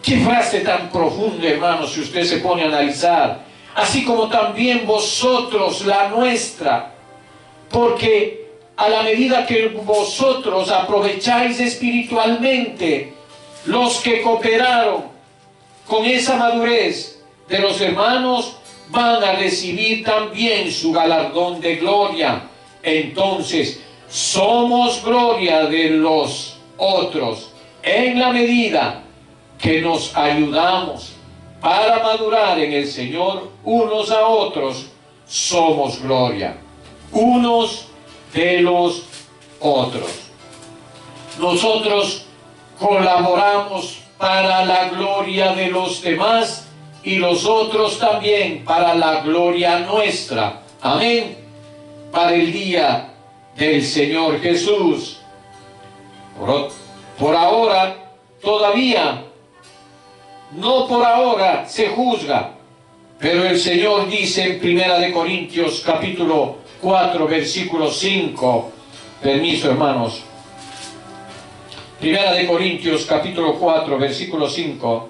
Qué frase tan profunda, hermanos, si usted se pone a analizar. Así como también vosotros la nuestra. Porque a la medida que vosotros aprovecháis espiritualmente, los que cooperaron con esa madurez de los hermanos van a recibir también su galardón de gloria. Entonces, somos gloria de los otros en la medida que nos ayudamos para madurar en el Señor unos a otros. Somos gloria unos de los otros. Nosotros colaboramos para la gloria de los demás y los otros también para la gloria nuestra. Amén. Para el día del Señor Jesús. Por ahora, todavía, no por ahora se juzga, pero el Señor dice en 1 Corintios capítulo 4, versículo 5, permiso hermanos, 1 Corintios capítulo 4, versículo 5,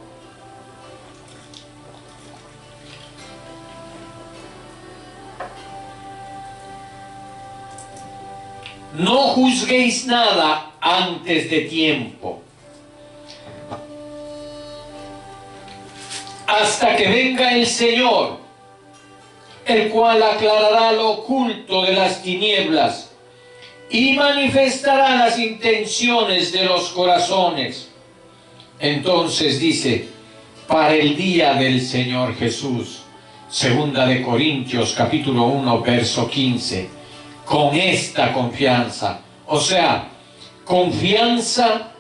no juzguéis nada antes de tiempo, hasta que venga el Señor, el cual aclarará lo oculto de las tinieblas y manifestará las intenciones de los corazones. Entonces dice, para el día del Señor Jesús, 2 Corintios capítulo 1, verso 15, con esta confianza, o sea, confianza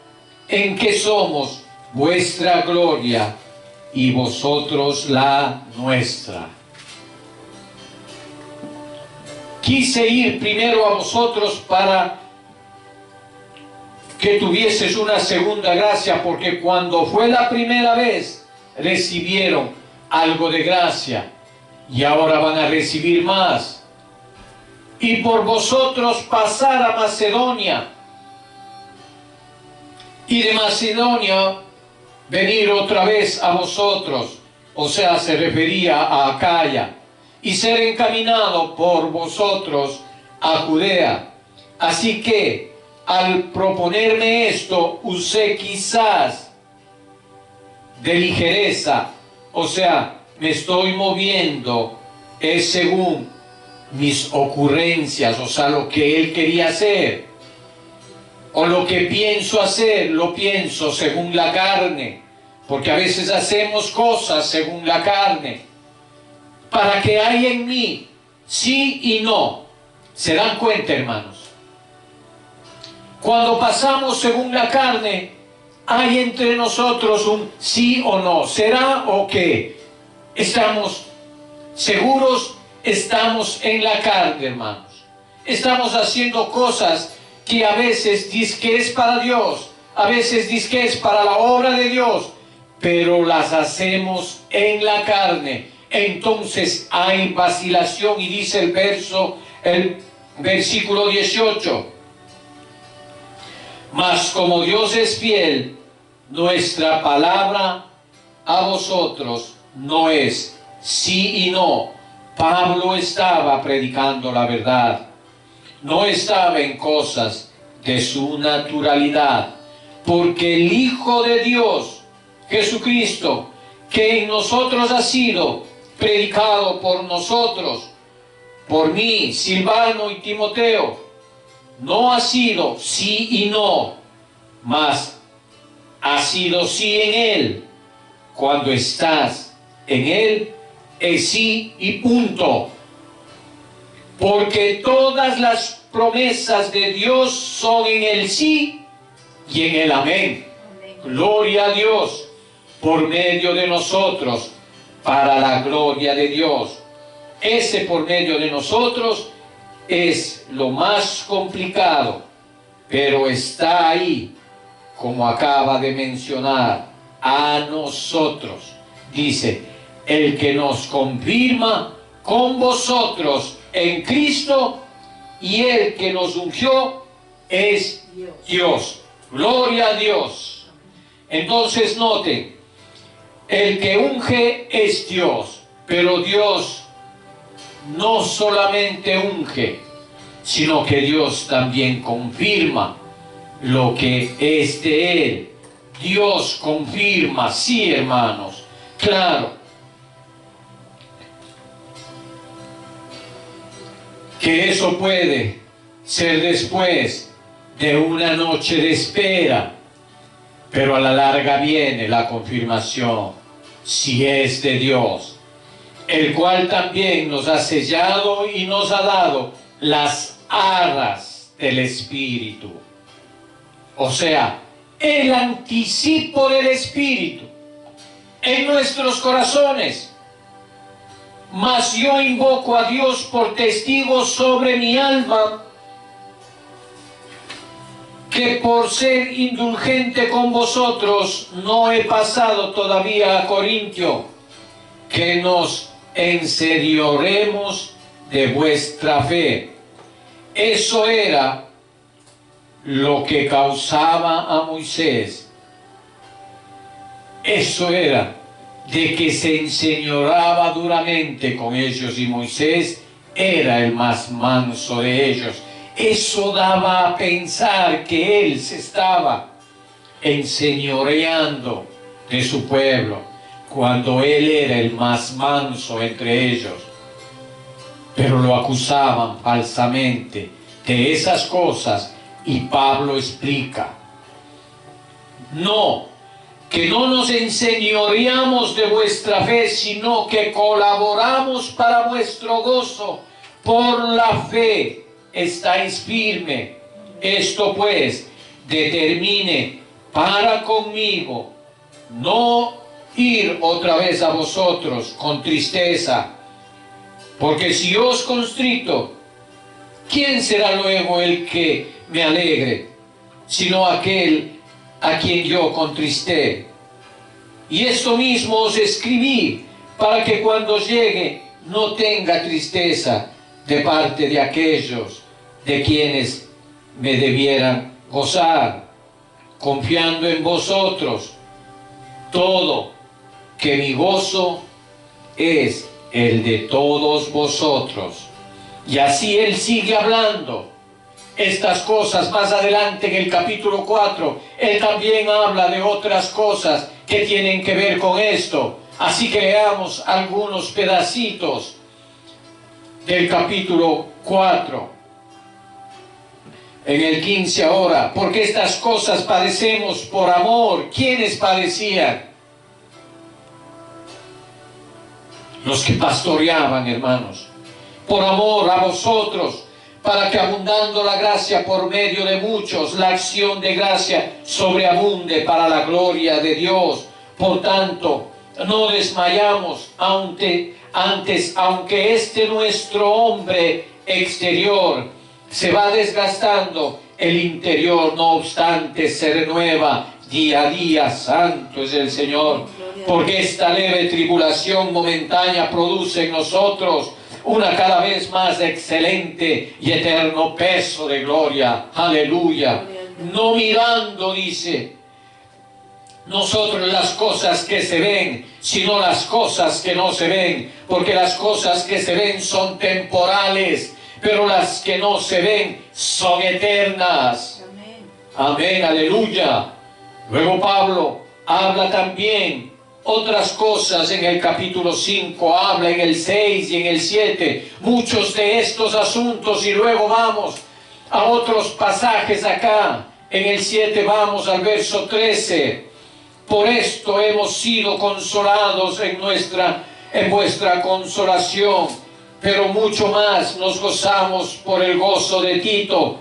en que somos vuestra gloria y vosotros la nuestra. Quise ir primero a vosotros para que tuvieses una segunda gracia, porque cuando fue la primera vez recibieron algo de gracia y ahora van a recibir más. Y por vosotros pasar a Macedonia y de Macedonia venir otra vez a vosotros, o sea, se refería a Acaya, y ser encaminado por vosotros a Judea. Así que al proponerme esto, usé quizás de ligereza, o sea, me estoy moviendo, es según mis ocurrencias, o sea, lo que él quería hacer, o lo que pienso hacer, lo pienso según la carne, porque a veces hacemos cosas según la carne, para que haya en mí sí y no. ¿Se dan cuenta, hermanos? Cuando pasamos según la carne, hay entre nosotros un sí o no. ¿Será o qué? ¿Estamos seguros? Estamos en la carne, hermanos. Estamos haciendo cosas que a veces dice que es para Dios, a veces dice que es para la obra de Dios, pero las hacemos en la carne. Entonces hay vacilación, y dice el versículo 18, mas como Dios es fiel, nuestra palabra a vosotros no es sí y no. Pablo estaba predicando la verdad, no estaba en cosas de su naturalidad, porque el Hijo de Dios, Jesucristo, que en nosotros ha sido predicado por nosotros, por mí, Silvano y Timoteo, no ha sido sí y no, mas ha sido sí en Él. Cuando estás en Él, es sí y punto. Porque todas las promesas de Dios son en el sí y en el amén. Gloria a Dios por medio de nosotros, para la gloria de Dios. Ese por medio de nosotros es lo más complicado, pero está ahí, como acaba de mencionar, a nosotros. Dice, el que nos confirma con vosotros en Cristo y el que nos ungió es Dios. Gloria a Dios. Entonces noten, el que unge es Dios, pero Dios no solamente unge, sino que Dios también confirma lo que es de Él. Dios confirma, sí, hermanos, claro, que eso puede ser después de una noche de espera, pero a la larga viene la confirmación, si es de Dios, el cual también nos ha sellado y nos ha dado las arras del Espíritu. O sea, el anticipo del Espíritu en nuestros corazones. Mas yo invoco a Dios por testigo sobre mi alma, que por ser indulgente con vosotros no he pasado todavía a Corintio, que nos enseñoremos de vuestra fe. Eso era lo que causaba a Moisés. Eso era de que se enseñoraba duramente con ellos, y Moisés era el más manso de ellos. Eso daba a pensar que él se estaba enseñoreando de su pueblo, cuando él era el más manso entre ellos. Pero lo acusaban falsamente de esas cosas, y Pablo explica, no, que no nos enseñoreamos de vuestra fe, sino que colaboramos para vuestro gozo. Por la fe estáis firme. Esto pues determine para conmigo no ir otra vez a vosotros con tristeza, porque si os constrito, ¿quién será luego el que me alegre, sino aquel a quien yo contristé? Y esto mismo os escribí, para que cuando llegue no tenga tristeza de parte de aquellos de quienes me debieran gozar, confiando en vosotros todo, que mi gozo es el de todos vosotros. Y así él sigue hablando estas cosas más adelante en el capítulo 4. Él también habla de otras cosas que tienen que ver con esto. Así que leamos algunos pedacitos del capítulo 4. En el 15 ahora, porque estas cosas padecemos por amor. ¿Quiénes padecían? Los que pastoreaban, hermanos. Por amor a vosotros, para que abundando la gracia por medio de muchos, la acción de gracia sobreabunde para la gloria de Dios. Por tanto, no desmayamos antes, aunque este nuestro hombre exterior se va desgastando, el interior no obstante se renueva día a día. Santo es el Señor, porque esta leve tribulación momentánea produce en nosotros una cada vez más excelente y eterno peso de gloria. Aleluya. No mirando, dice, nosotros las cosas que se ven, sino las cosas que no se ven, porque las cosas que se ven son temporales, pero las que no se ven son eternas. Amén, aleluya. Luego Pablo habla también otras cosas en el capítulo 5, habla en el 6 y en el 7, muchos de estos asuntos, y luego vamos a otros pasajes acá. En el 7 vamos al verso 13. Por esto hemos sido consolados en vuestra consolación, pero mucho más nos gozamos por el gozo de Tito,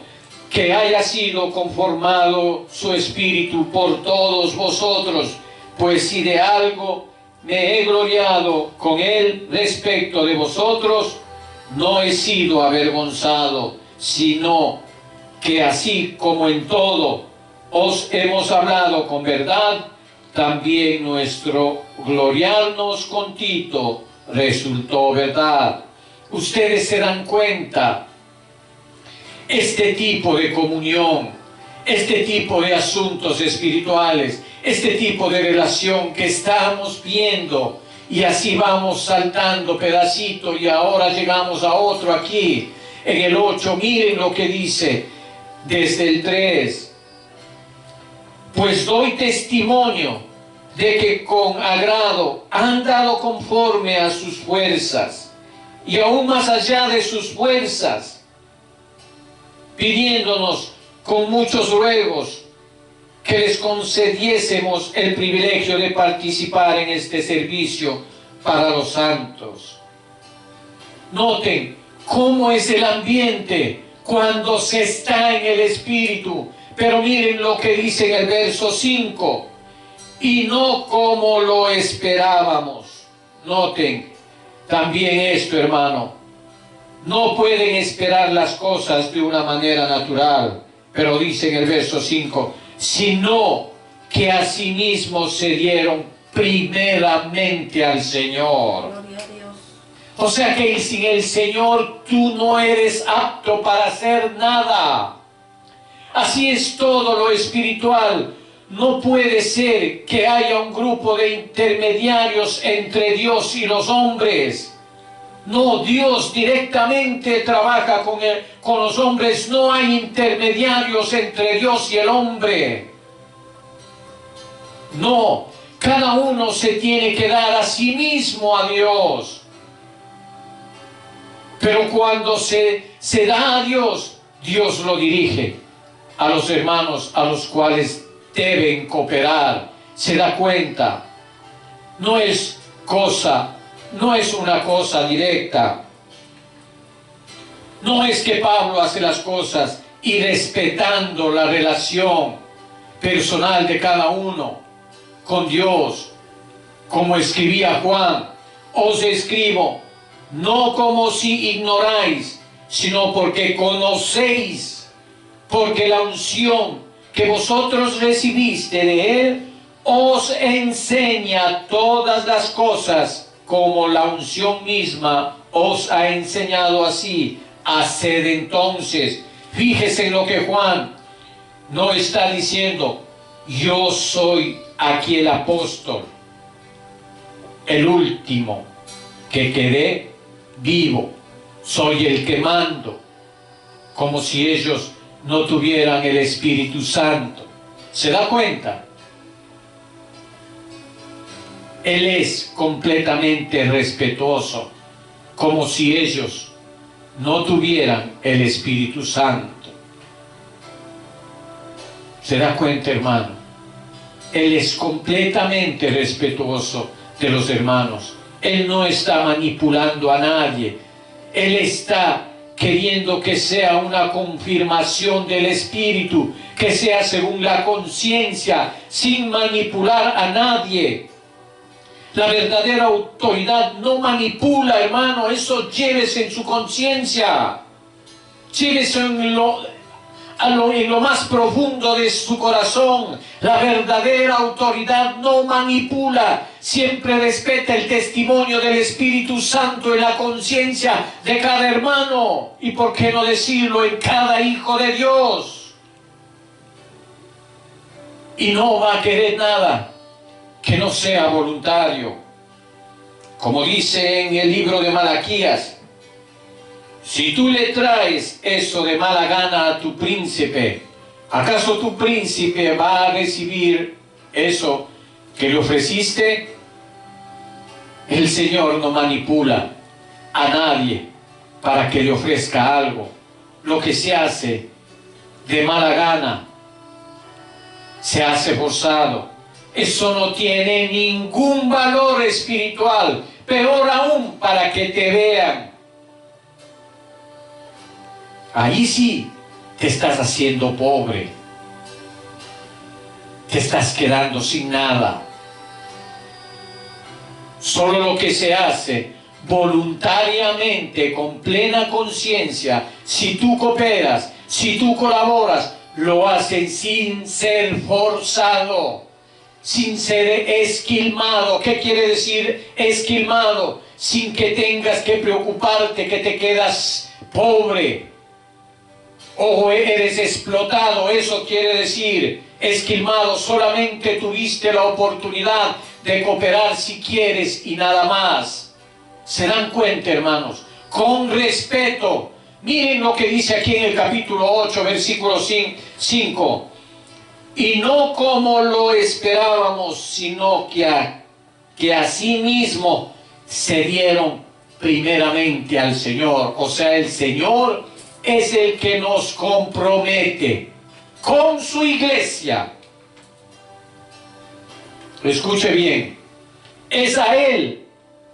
que haya sido conformado su espíritu por todos vosotros. Pues si de algo me he gloriado con él respecto de vosotros, no he sido avergonzado, sino que así como en todo os hemos hablado con verdad, también nuestro gloriarnos con Tito resultó verdad. Ustedes se dan cuenta, este tipo de comunión, este tipo de asuntos espirituales, este tipo de relación que estamos viendo, y así vamos saltando pedacitos, y ahora llegamos a otro aquí, en el 8, miren lo que dice, desde el 3. Pues doy testimonio de que con agrado han dado conforme a sus fuerzas, y aún más allá de sus fuerzas, pidiéndonos con muchos ruegos que les concediésemos el privilegio de participar en este servicio para los santos. Noten cómo es el ambiente cuando se está en el Espíritu, pero miren lo que dice en el verso 5, y no como lo esperábamos. Noten también esto, hermano, no pueden esperar las cosas de una manera natural, pero dice en el verso 5, sino que asimismo se dieron primeramente al Señor. Gloria a Dios. O sea que sin el Señor tú no eres apto para hacer nada. Así es todo lo espiritual. No puede ser que haya un grupo de intermediarios entre Dios y los hombres. No, Dios directamente trabaja con los hombres. No hay intermediarios entre Dios y el hombre. No, cada uno se tiene que dar a sí mismo a Dios. Pero cuando se da a Dios, Dios lo dirige a los hermanos a los cuales deben cooperar. Se da cuenta. No es una cosa directa. No es que Pablo hace las cosas y respetando la relación personal de cada uno con Dios, como escribía Juan, os escribo no como si ignoráis, sino porque conocéis, porque la unción que vosotros recibiste de Él os enseña todas las cosas, como la unción misma os ha enseñado así. Haced entonces. Fíjese en lo que Juan no está diciendo, yo soy aquí el apóstol, el último que quedé vivo, soy el que mando, como si ellos no tuvieran el Espíritu Santo. ¿Se da cuenta? Él es completamente respetuoso, como si ellos no tuvieran el Espíritu Santo. ¿Se da cuenta, hermano? Él es completamente respetuoso de los hermanos. Él no está manipulando a nadie. Él está queriendo que sea una confirmación del Espíritu, que sea según la conciencia, sin manipular a nadie. La verdadera autoridad no manipula, hermano. Eso llévese en su conciencia. Llévese en lo más profundo de su corazón. La verdadera autoridad no manipula. Siempre respeta el testimonio del Espíritu Santo en la conciencia de cada hermano. Y por qué no decirlo, en cada hijo de Dios. Y no va a querer nada que no sea voluntario. Como dice en el libro de Malaquías, si tú le traes eso de mala gana a tu príncipe, ¿acaso tu príncipe va a recibir eso que le ofreciste? El Señor no manipula a nadie para que le ofrezca algo. Lo que se hace de mala gana, se hace forzado. Eso no tiene ningún valor espiritual. Peor aún, para que te vean. Ahí sí te estás haciendo pobre. Te estás quedando sin nada. Solo lo que se hace voluntariamente, con plena conciencia, si tú cooperas, si tú colaboras, lo haces sin ser forzado, sin ser esquilmado. ¿Qué quiere decir esquilmado? Sin que tengas que preocuparte que te quedas pobre o eres explotado. Eso quiere decir esquilmado. Solamente tuviste la oportunidad de cooperar si quieres y nada más. ¿Se dan cuenta, hermanos? Con respeto. Miren lo que dice aquí en el capítulo 8, versículo 5. Y no como lo esperábamos, sino que asimismo se dieron primeramente al Señor. O sea, el Señor es el que nos compromete con su iglesia. Escuche bien, es a Él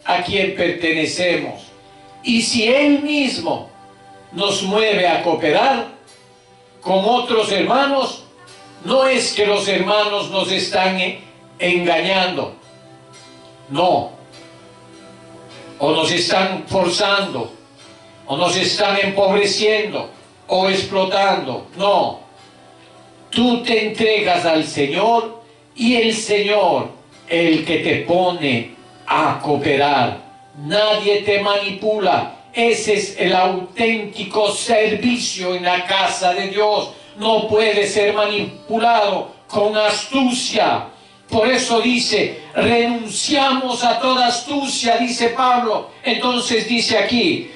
a quien pertenecemos. Y si Él mismo nos mueve a cooperar con otros hermanos, no es que los hermanos nos están engañando, no, o nos están forzando, o nos están empobreciendo, o explotando, no. Tú te entregas al Señor y el Señor, el que te pone a cooperar. Nadie te manipula. Ese es el auténtico servicio en la casa de Dios. No puede ser manipulado con astucia. Por eso dice, renunciamos a toda astucia, dice Pablo. Entonces dice aquí,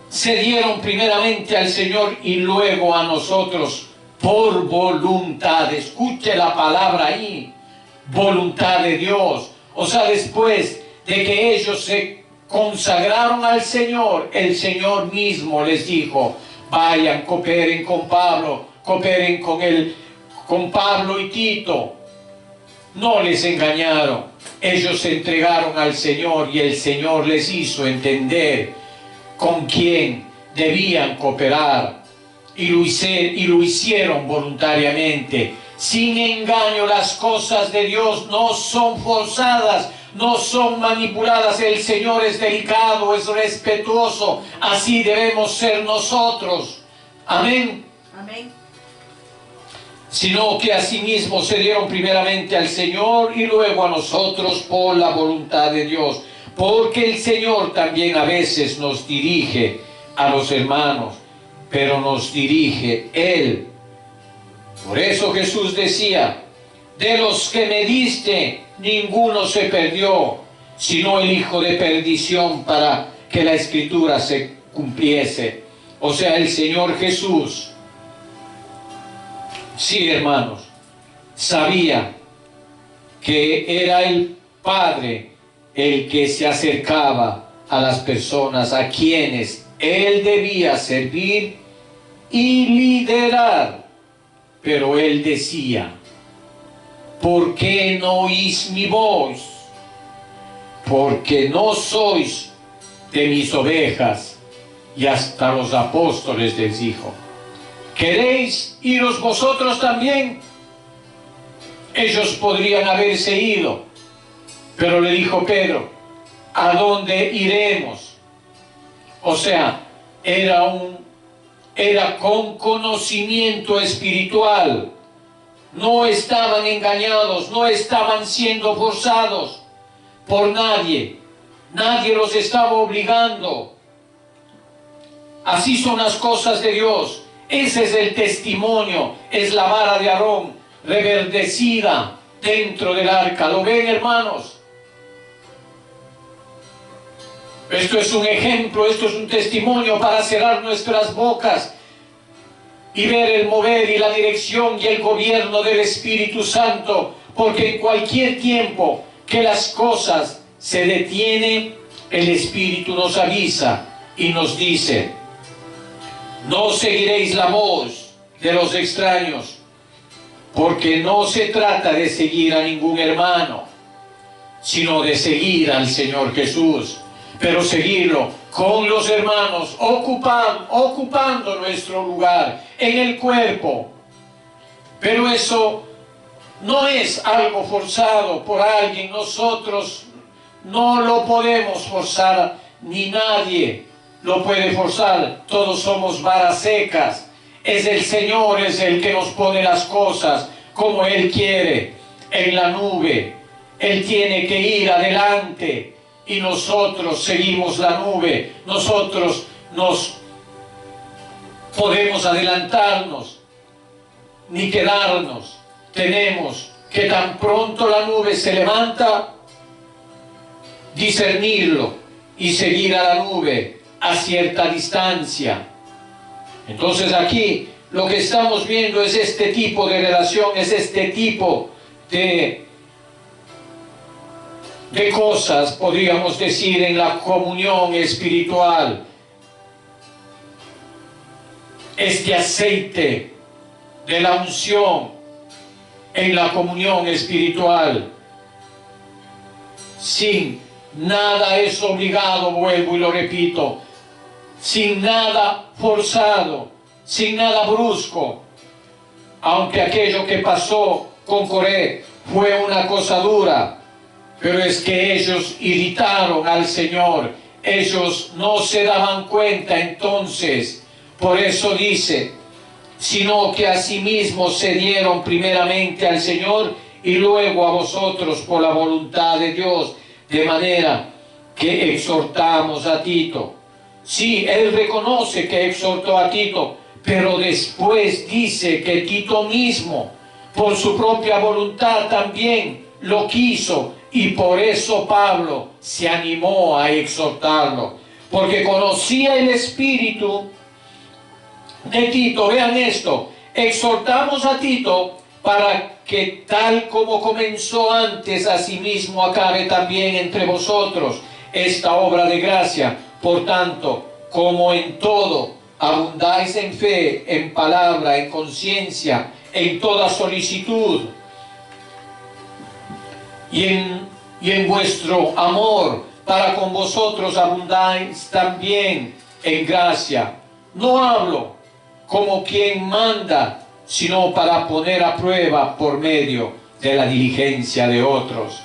se dieron primeramente al Señor y luego a nosotros por voluntad. Escuche la palabra ahí, voluntad de Dios. O sea, después de que ellos se consagraron al Señor, el Señor mismo les dijo, vayan, cooperen con Pablo, cooperen con Pablo y Tito. No les engañaron, ellos se entregaron al Señor y el Señor les hizo entender con quién debían cooperar y lo hicieron voluntariamente, sin engaño. Las cosas de Dios no son forzadas, no son manipuladas. El Señor es delicado, es respetuoso. Así debemos ser nosotros. Amén. Amén. Sino que asimismo se dieron primeramente al Señor y luego a nosotros por la voluntad de Dios. Porque el Señor también a veces nos dirige a los hermanos, pero nos dirige Él. Por eso Jesús decía, de los que me diste, ninguno se perdió, sino el hijo de perdición, para que la Escritura se cumpliese. O sea, el Señor Jesús, sí, hermanos, sabía que era el Padre el que se acercaba a las personas a quienes Él debía servir y liderar. Pero Él decía, ¿por qué no oís mi voz? Porque no sois de mis ovejas. Y hasta los apóstoles les dijo, ¿queréis iros vosotros también? Ellos podrían haberse ido, pero le dijo Pedro, ¿a dónde iremos? O sea, era con conocimiento espiritual. No estaban engañados, no estaban siendo forzados por nadie. Nadie los estaba obligando. Así son las cosas de Dios. Ese es el testimonio, es la vara de Aarón reverdecida dentro del arca. ¿Lo ven, hermanos? Esto es un ejemplo, esto es un testimonio para cerrar nuestras bocas y ver el mover y la dirección y el gobierno del Espíritu Santo, porque en cualquier tiempo que las cosas se detienen, el Espíritu nos avisa y nos dice, no seguiréis la voz de los extraños, porque no se trata de seguir a ningún hermano, sino de seguir al Señor Jesús, pero seguirlo con los hermanos, ocupando nuestro lugar en el cuerpo. Pero eso no es algo forzado por alguien. Nosotros no lo podemos forzar, ni nadie lo puede forzar. Todos somos varas secas. Es el Señor, es el que nos pone las cosas como Él quiere, en la nube. Él tiene que ir adelante y nosotros seguimos la nube. Nosotros nos podemos adelantarnos ni quedarnos. Tenemos que, tan pronto la nube se levanta, discernirlo y seguir a la nube a cierta distancia. Entonces aquí lo que estamos viendo es este tipo de relación, es este tipo de cosas, podríamos decir, en la comunión espiritual. Este aceite de la unción en la comunión espiritual. Sin nada es obligado, vuelvo y lo repito, sin nada forzado, sin nada brusco. Aunque aquello que pasó con Coré fue una cosa dura, pero es que ellos irritaron al Señor, ellos no se daban cuenta entonces. Por eso dice, sino que asimismo se dieron primeramente al Señor y luego a vosotros por la voluntad de Dios, de manera que exhortamos a Tito. Sí, él reconoce que exhortó a Tito, pero después dice que Tito mismo, por su propia voluntad, también lo quiso, y por eso Pablo se animó a exhortarlo, porque conocía el espíritu de Tito. Vean esto, exhortamos a Tito para que tal como comenzó antes, asimismo acabe también entre vosotros esta obra de gracia. Por tanto, como en todo abundáis en fe, en palabra, en conciencia, en toda solicitud, y en vuestro amor para con vosotros abundáis también en gracia. No hablo como quien manda, sino para poner a prueba por medio de la diligencia de otros.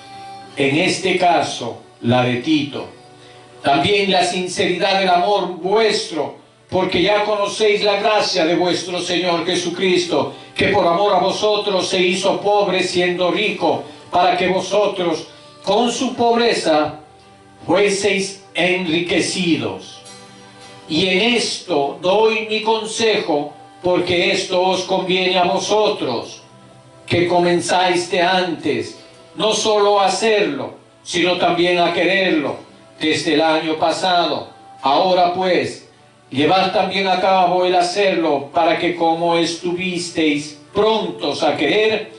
En este caso, la de Tito. También la sinceridad del amor vuestro, porque ya conocéis la gracia de vuestro Señor Jesucristo, que por amor a vosotros se hizo pobre siendo rico, para que vosotros con su pobreza fueseis enriquecidos. Y en esto doy mi consejo, porque esto os conviene a vosotros, que comenzáis de antes, no solo a hacerlo, sino también a quererlo, desde el año pasado. Ahora pues, llevad también a cabo el hacerlo, para que como estuvisteis prontos a querer,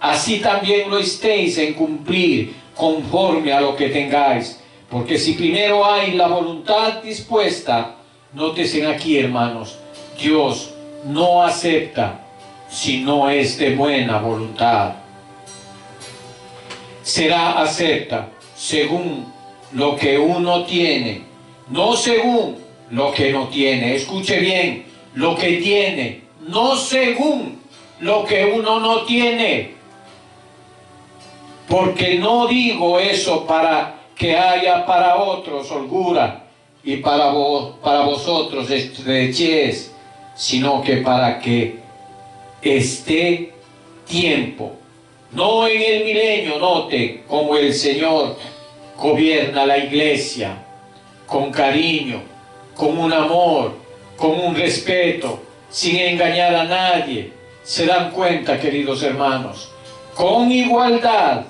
así también lo estéis en cumplir, conforme a lo que tengáis. Porque si primero hay la voluntad dispuesta, nótesen aquí, hermanos, Dios no acepta si no es de buena voluntad. Será acepta según lo que uno tiene, no según lo que no tiene. Escuche bien, lo que tiene, no según lo que uno no tiene. Porque no digo eso para que haya para otros holgura y para vosotros estrechez, sino que para que esté tiempo. No en el milenio, note como el Señor gobierna la iglesia con cariño, con un amor, con un respeto, sin engañar a nadie. Se dan cuenta, queridos hermanos, con igualdad.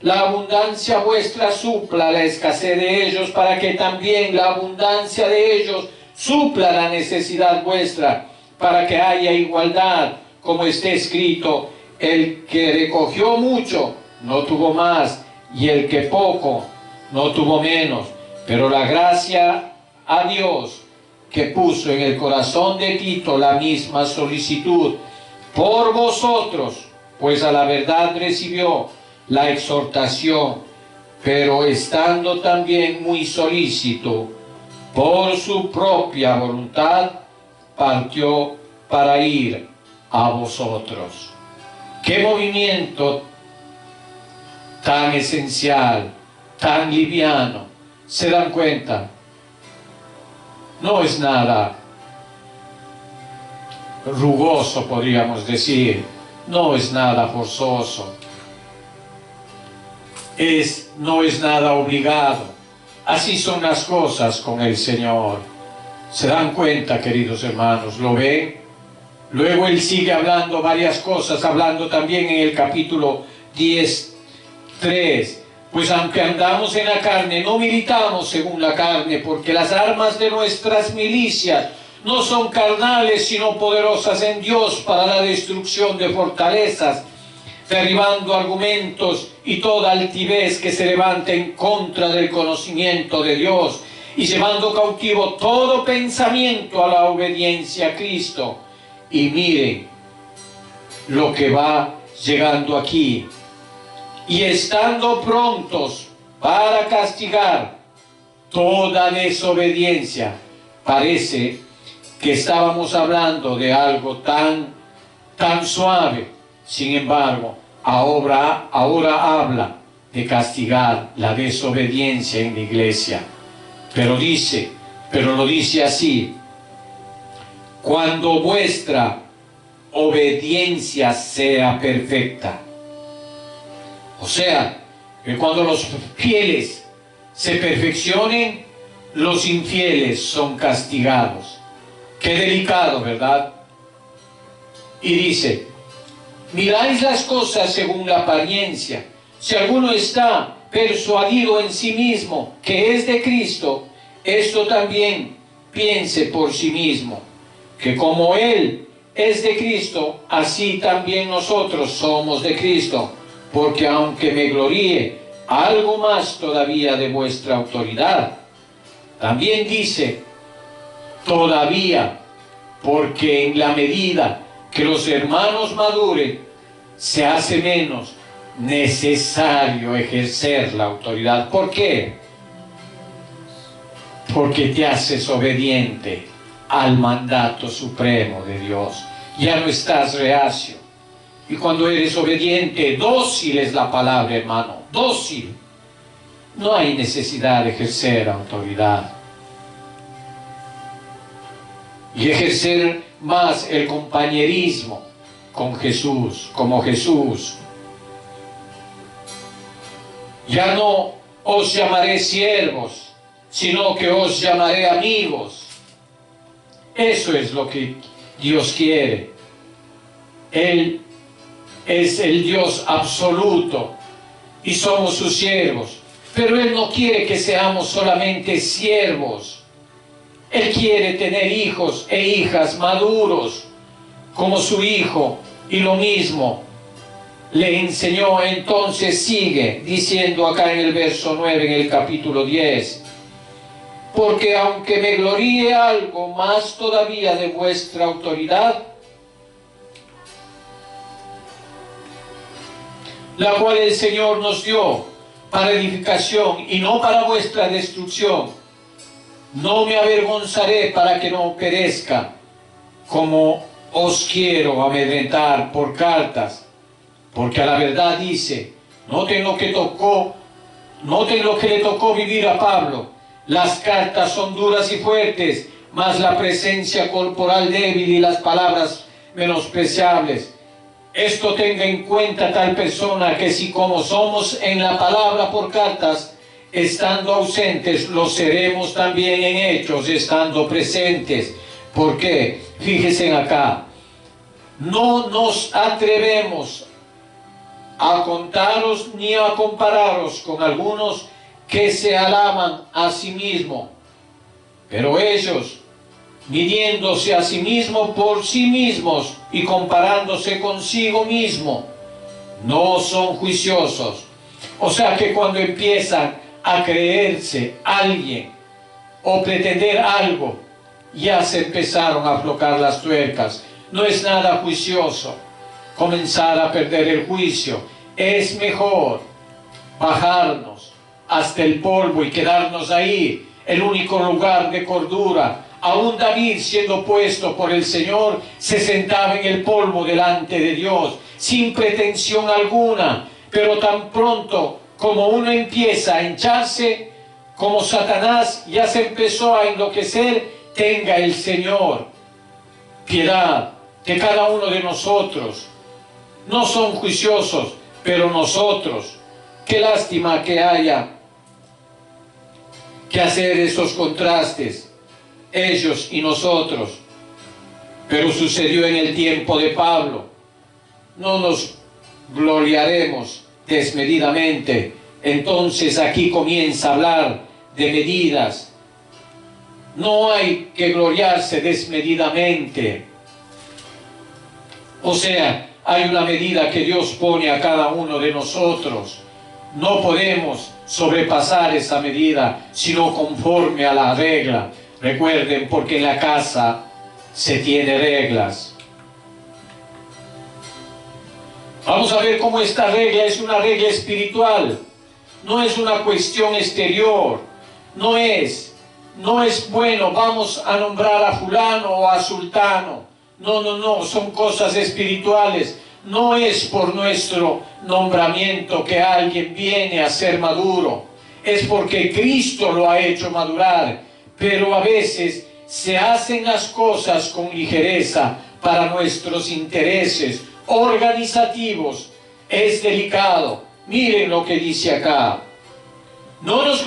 La abundancia vuestra supla la escasez de ellos, para que también la abundancia de ellos supla la necesidad vuestra, para que haya igualdad, como está escrito: el que recogió mucho no tuvo más, y el que poco no tuvo menos. Pero la gracia a Dios, que puso en el corazón de Tito la misma solicitud por vosotros, pues a la verdad recibió la exhortación, pero estando también muy solícito, por su propia voluntad partió para ir a vosotros. Qué movimiento tan esencial, tan liviano. ¿Se dan cuenta? No es nada rugoso, podríamos decir. No es nada forzoso. No es nada obligado. Así son las cosas con el Señor. ¿Se dan cuenta, queridos hermanos? ¿Lo ven? Luego Él sigue hablando varias cosas, hablando también en el capítulo 10:3. Pues aunque andamos en la carne, no militamos según la carne, porque las armas de nuestras milicias no son carnales, sino poderosas en Dios para la destrucción de fortalezas, derribando argumentos y toda altivez que se levante en contra del conocimiento de Dios, y llevando cautivo todo pensamiento a la obediencia a Cristo. Y miren lo que va llegando aquí. Y estando prontos para castigar toda desobediencia. Parece que estábamos hablando de algo tan suave. Sin embargo, ahora habla de castigar la desobediencia en la iglesia. Pero lo dice así: cuando vuestra obediencia sea perfecta. O sea, que cuando los fieles se perfeccionen, los infieles son castigados. Qué delicado, ¿verdad? Y dice: miráis las cosas según la apariencia. Si alguno está persuadido en sí mismo que es de Cristo, esto también piense por sí mismo, que como Él es de Cristo, así también nosotros somos de Cristo. Porque aunque me gloríe algo más todavía de vuestra autoridad, también dice todavía, porque en la medida que los hermanos maduren, se hace menos necesario ejercer la autoridad. ¿Por qué? Porque te haces obediente al mandato supremo de Dios. Ya no estás reacio. Y cuando eres obediente, dócil es la palabra, hermano, dócil. No hay necesidad de ejercer autoridad. Y ejercer más el compañerismo con Jesús, como Jesús. Ya no os llamaré siervos, sino que os llamaré amigos. Eso es lo que Dios quiere. Él es el Dios absoluto y somos sus siervos. Pero Él no quiere que seamos solamente siervos. Él quiere tener hijos e hijas maduros como su hijo, y lo mismo le enseñó. Entonces sigue diciendo acá en el verso 9, en el capítulo 10: porque aunque me gloríe algo más todavía de vuestra autoridad, la cual el Señor nos dio para edificación y no para vuestra destrucción, no me avergonzaré para que no perezca, como os quiero amedrentar por cartas, porque a la verdad dice, noten lo que le tocó vivir a Pablo. Las cartas son duras y fuertes, mas la presencia corporal débil y las palabras menospreciables. Esto tenga en cuenta tal persona, que si como somos en la palabra por cartas, estando ausentes, lo seremos también en hechos, estando presentes. ¿Por qué? Fíjense acá, no nos atrevemos a contaros ni a compararos con algunos que se alaban a sí mismos, pero ellos, midiéndose a sí mismos por sí mismos y comparándose consigo mismo, no son juiciosos. O sea que cuando empiezan a creerse alguien o pretender algo, ya se empezaron a aflojar las tuercas. No es nada juicioso comenzar a perder el juicio. Es mejor bajarnos hasta el polvo y quedarnos ahí, el único lugar de cordura. Aún David, siendo puesto por el Señor, se sentaba en el polvo delante de Dios, sin pretensión alguna, pero tan pronto como uno empieza a hincharse, como Satanás ya se empezó a enloquecer, tenga el Señor piedad de cada uno de nosotros. No son juiciosos, pero nosotros, qué lástima que haya que hacer esos contrastes, ellos y nosotros. Pero sucedió en el tiempo de Pablo. No nos gloriaremos desmedidamente. Entonces aquí comienza a hablar de medidas. No hay que gloriarse desmedidamente. O sea, hay una medida que Dios pone a cada uno de nosotros. No podemos sobrepasar esa medida, sino conforme a la regla. Recuerden, porque en la casa se tiene reglas. Vamos a ver cómo esta regla es una regla espiritual. No es una cuestión exterior. No es bueno, vamos a nombrar a fulano o a sultano. No, son cosas espirituales. No es por nuestro nombramiento que alguien viene a ser maduro. Es porque Cristo lo ha hecho madurar. Pero a veces se hacen las cosas con ligereza para nuestros intereses organizativos. Es delicado. Miren lo que dice acá. No nos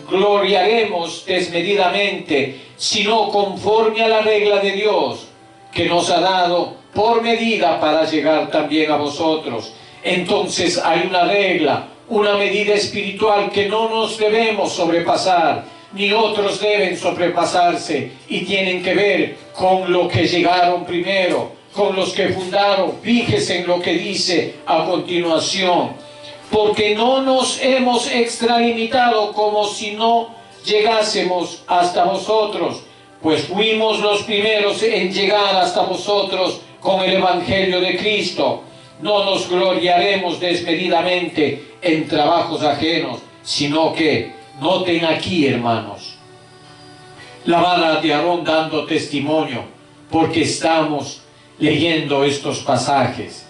gloriaremos desmedidamente, sino conforme a la regla de Dios, que nos ha dado por medida para llegar también a vosotros. Entonces hay una regla, una medida espiritual que no nos debemos sobrepasar, ni otros deben sobrepasarse, y tienen que ver con lo que llegaron primero, con los que fundaron. Fíjese en lo que dice a continuación. Porque no nos hemos extralimitado como si no llegásemos hasta vosotros, pues fuimos los primeros en llegar hasta vosotros con el Evangelio de Cristo. No nos gloriaremos desmedidamente en trabajos ajenos, sino que, noten aquí, hermanos, la vara de Aarón dando testimonio, porque estamos leyendo estos pasajes.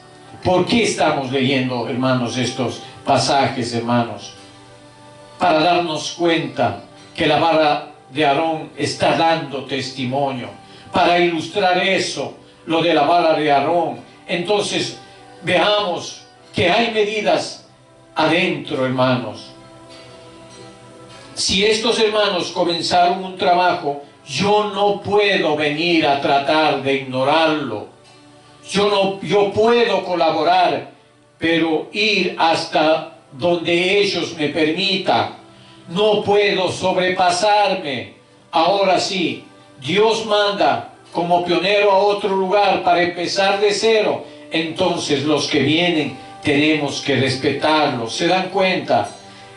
¿Por qué estamos leyendo, hermanos, estos pasajes, hermanos? Para darnos cuenta que la vara de Aarón está dando testimonio. Para ilustrar eso, lo de la vara de Aarón. Entonces, veamos que hay medidas adentro, hermanos. Si estos hermanos comenzaron un trabajo, yo no puedo venir a tratar de ignorarlo. Yo puedo colaborar, pero ir hasta donde ellos me permitan. No puedo sobrepasarme. Ahora sí, Dios manda como pionero a otro lugar para empezar de cero. Entonces los que vienen tenemos que respetarlos. ¿Se dan cuenta?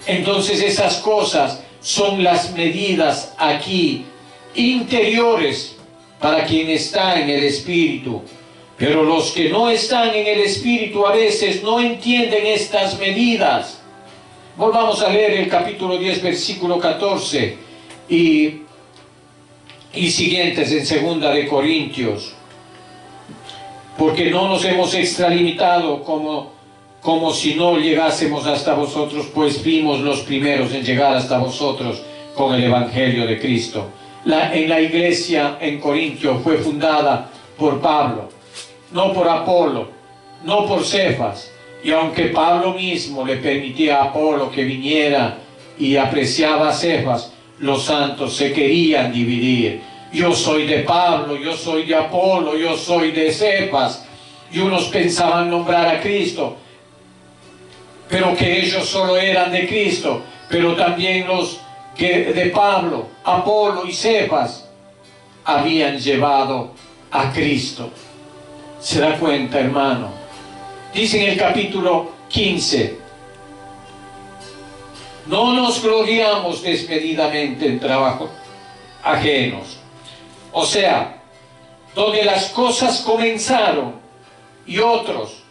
Entonces esas cosas son las medidas aquí interiores para quien está en el Espíritu. Pero los que no están en el Espíritu a veces no entienden estas medidas. Volvamos a leer el capítulo 10, versículo 14 y siguientes en 2 de Corintios. Porque no nos hemos extralimitado como si no llegásemos hasta vosotros, pues fuimos los primeros en llegar hasta vosotros con el Evangelio de Cristo. En la iglesia en Corintio fue fundada por Pablo, no por Apolo, no por Cefas. Y aunque Pablo mismo le permitía a Apolo que viniera y apreciaba a Cefas, los santos se querían dividir. Yo soy de Pablo, yo soy de Apolo, yo soy de Cefas. Y unos pensaban nombrar a Cristo, pero que ellos solo eran de Cristo. Pero también los que de Pablo, Apolo y Cefas habían llevado a Cristo. ¿Se da cuenta, hermano? Dice en el capítulo 15, no nos gloriamos desmedidamente en trabajos ajenos. O sea, donde las cosas comenzaron y otros,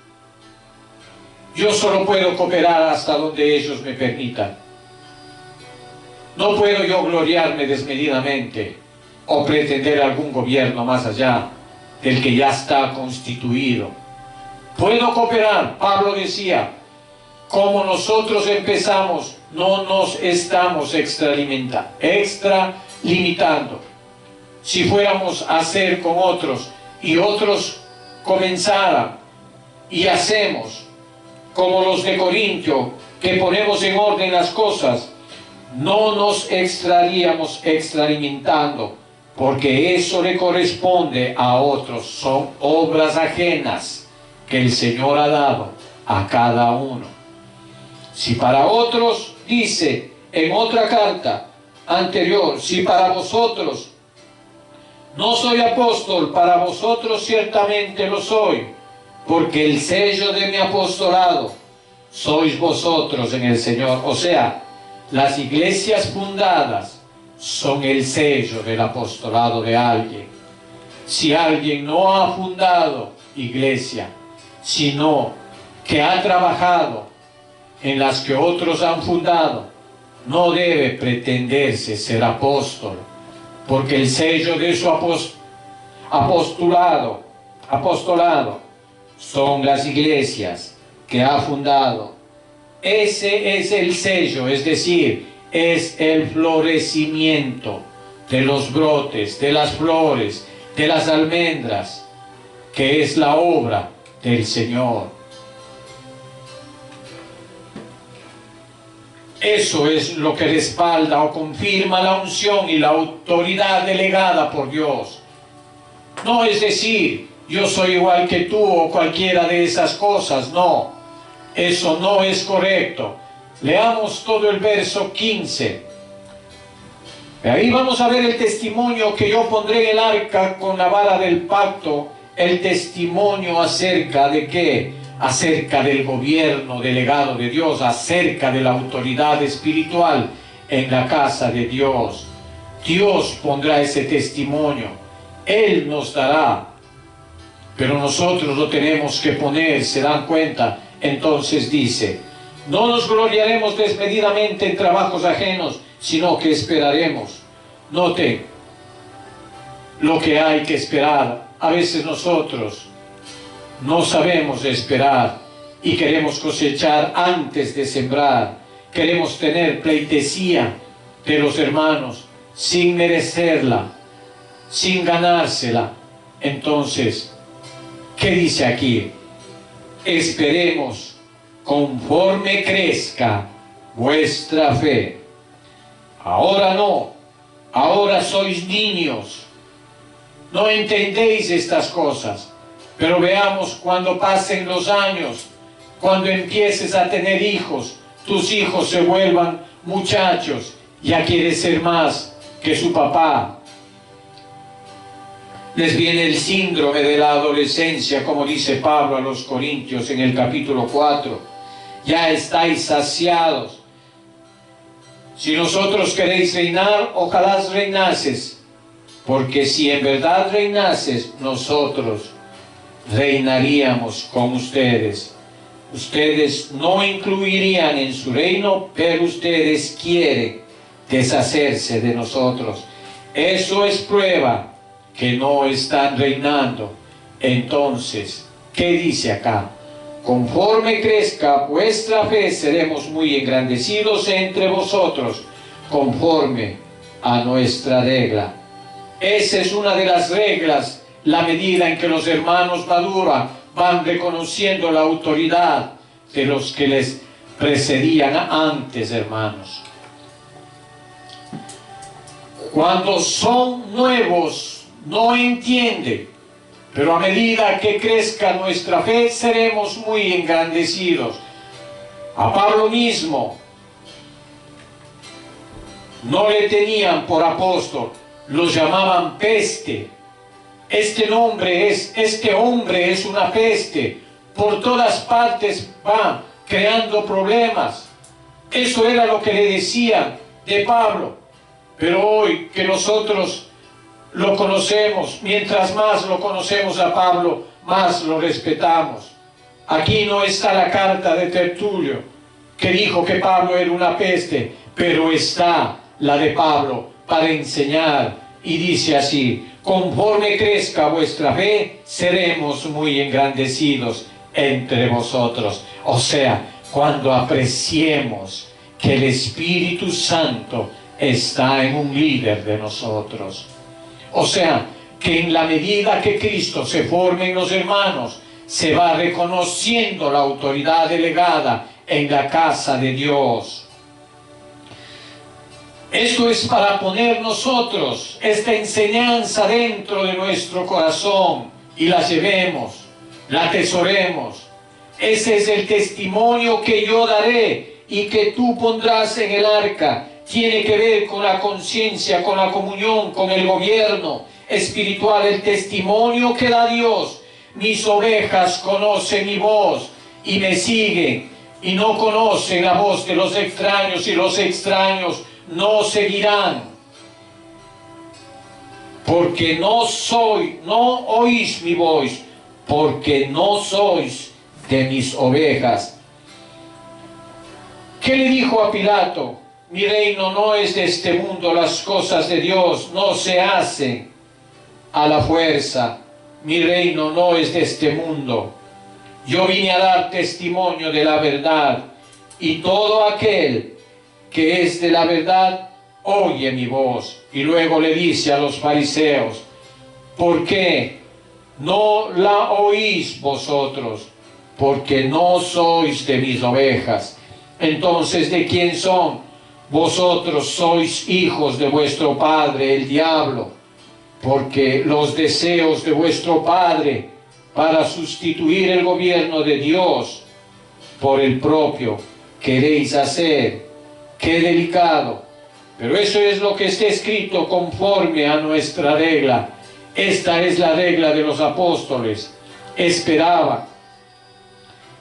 yo solo puedo cooperar hasta donde ellos me permitan. No puedo yo gloriarme desmedidamente o pretender algún gobierno más allá del que ya está constituido. Puedo cooperar. Pablo decía, como nosotros empezamos, no nos estamos extralimitando. Si fuéramos a hacer con otros y otros comenzaran y hacemos como los de Corintio, que ponemos en orden las cosas, no nos estaríamos extralimitando, porque eso le corresponde a otros, son obras ajenas que el Señor ha dado a cada uno. Si para otros, dice en otra carta anterior, si para vosotros no soy apóstol, para vosotros ciertamente lo soy, porque el sello de mi apostolado sois vosotros en el Señor. O sea, las iglesias fundadas son el sello del apostolado de alguien. Si alguien no ha fundado iglesia, sino que ha trabajado en las que otros han fundado, no debe pretenderse ser apóstol, porque el sello de su apostolado son las iglesias que ha fundado. Ese es el sello, es decir, es el florecimiento de los brotes, de las flores, de las almendras, que es la obra del Señor. Eso es lo que respalda o confirma la unción y la autoridad delegada por Dios. No es decir, yo soy igual que tú o cualquiera de esas cosas, no. Eso no es correcto. Leamos todo el verso 15. Ahí vamos a ver el testimonio que yo pondré en el arca con la vara del pacto. El testimonio acerca de qué? Acerca del gobierno delegado de Dios, acerca de la autoridad espiritual en la casa de Dios. Dios pondrá ese testimonio. Él nos dará. Pero nosotros lo tenemos que poner, ¿se dan cuenta? Entonces dice, no nos gloriaremos desmedidamente en trabajos ajenos, sino que esperaremos. Noten lo que hay que esperar. A veces nosotros no sabemos esperar y queremos cosechar antes de sembrar. Queremos tener pleitesía de los hermanos sin merecerla, sin ganársela. Entonces, ¿qué dice aquí? Esperemos conforme crezca vuestra fe. Ahora no, ahora sois niños, no entendéis estas cosas, pero veamos cuando pasen los años, cuando empieces a tener hijos, tus hijos se vuelvan muchachos, ya quieres ser más que su papá. Les viene el síndrome de la adolescencia, como dice Pablo a los Corintios en el capítulo 4. Ya estáis saciados. Si nosotros queréis reinar, ojalá reinases, porque si en verdad reinases, nosotros reinaríamos con ustedes. Ustedes no incluirían en su reino, pero ustedes quieren deshacerse de nosotros. Eso es prueba que no están reinando. Entonces, ¿qué dice acá? Conforme crezca vuestra fe, seremos muy engrandecidos entre vosotros, conforme a nuestra regla. Esa es una de las reglas, la medida en que los hermanos maduran, van reconociendo la autoridad de los que les precedían antes, hermanos. Cuando son nuevos, no entienden, pero a medida que crezca nuestra fe, seremos muy engrandecidos. A Pablo mismo no le tenían por apóstol, lo llamaban peste. Este hombre es una peste, por todas partes va creando problemas. Eso era lo que le decían de Pablo. Pero hoy que nosotros lo conocemos, mientras más lo conocemos a Pablo, más lo respetamos. Aquí no está la carta de Tertulio, que dijo que Pablo era una peste, pero está la de Pablo para enseñar, y dice así: conforme crezca vuestra fe, seremos muy engrandecidos entre vosotros. O sea, cuando apreciemos que el Espíritu Santo está en un líder de nosotros. O sea, que en la medida que Cristo se forme en los hermanos, se va reconociendo la autoridad delegada en la casa de Dios. Esto es para poner nosotros esta enseñanza dentro de nuestro corazón y la llevemos, la atesoremos. Ese es el testimonio que yo daré y que tú pondrás en el arca. Tiene que ver con la conciencia, con la comunión, con el gobierno espiritual, el testimonio que da Dios. Mis ovejas conocen mi voz y me siguen, y no conocen la voz de los extraños, y los extraños no seguirán. Porque no oís mi voz, porque no sois de mis ovejas. ¿Qué le dijo a Pilato? Mi reino no es de este mundo, las cosas de Dios no se hacen a la fuerza. Mi reino no es de este mundo. Yo vine a dar testimonio de la verdad, y todo aquel que es de la verdad oye mi voz. Y luego le dice a los fariseos: ¿por qué no la oís vosotros? Porque no sois de mis ovejas. Entonces, ¿de quién son? Vosotros sois hijos de vuestro padre, el diablo, porque los deseos de vuestro padre para sustituir el gobierno de Dios por el propio queréis hacer. ¡Qué delicado! Pero eso es lo que está escrito conforme a nuestra regla. Esta es la regla de los apóstoles. Esperaba.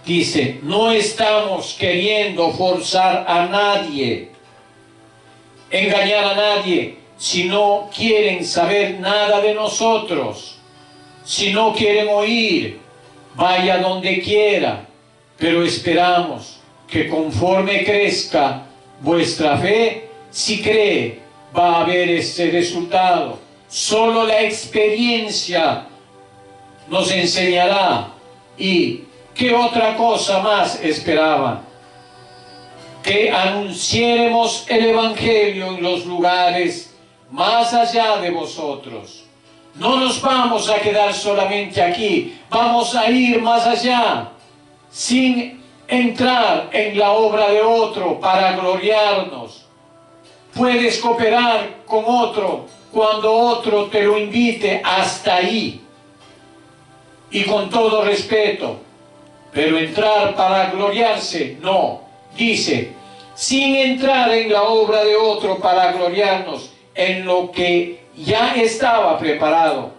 Dice, no estamos queriendo forzar a nadie, engañar a nadie. Si no quieren saber nada de nosotros, si no quieren oír, vaya donde quiera. Pero esperamos que conforme crezca vuestra fe, si cree, va a haber ese resultado. Solo la experiencia nos enseñará. ¿Y qué otra cosa más esperaban? Que anunciáramos el Evangelio en los lugares más allá de vosotros. No nos vamos a quedar solamente aquí, vamos a ir más allá, sin entrar en la obra de otro para gloriarnos. Puedes cooperar con otro cuando otro te lo invite, hasta ahí, y con todo respeto. Pero entrar para gloriarse, no. Dice, sin entrar en la obra de otro para gloriarnos en lo que ya estaba preparado.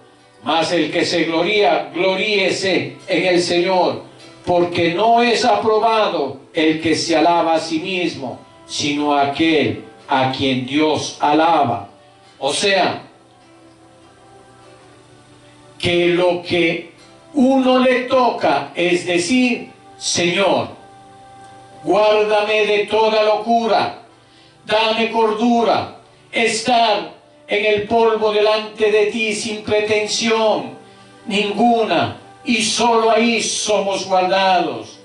Mas el que se gloría, gloríese en el Señor, porque no es aprobado el que se alaba a sí mismo, sino aquel a quien Dios alaba. O sea, que lo que uno le toca es decir, Señor, guárdame de toda locura, dame cordura, estar en el polvo delante de ti sin pretensión ninguna, y solo ahí somos guardados.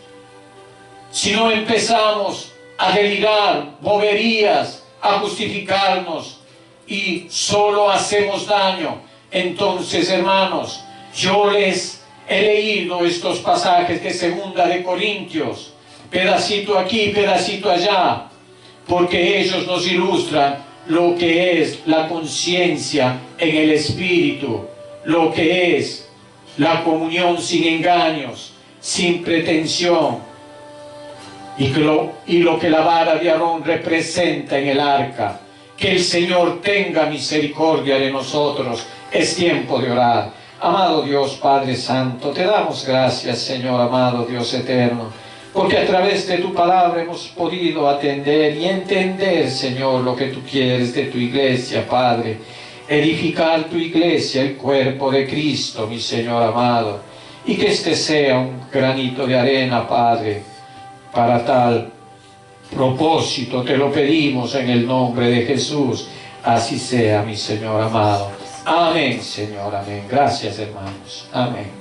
Si no empezamos a delirar boberías, a justificarnos, y solo hacemos daño, entonces, hermanos, yo les he leído estos pasajes de 2 de Corintios, pedacito aquí, pedacito allá, porque ellos nos ilustran lo que es la conciencia en el Espíritu, lo que es la comunión sin engaños, sin pretensión, y lo que la vara de Aarón representa en el arca. Que el Señor tenga misericordia de nosotros. Es tiempo de orar. Amado Dios, Padre Santo, te damos gracias, Señor, amado Dios eterno, porque a través de tu palabra hemos podido atender y entender, Señor, lo que tú quieres de tu iglesia, Padre. Edificar tu iglesia, el cuerpo de Cristo, mi Señor amado. Y que este sea un granito de arena, Padre, para tal propósito. Te lo pedimos en el nombre de Jesús. Así sea, mi Señor amado. Amén, Señor, amén. Gracias, hermanos. Amén.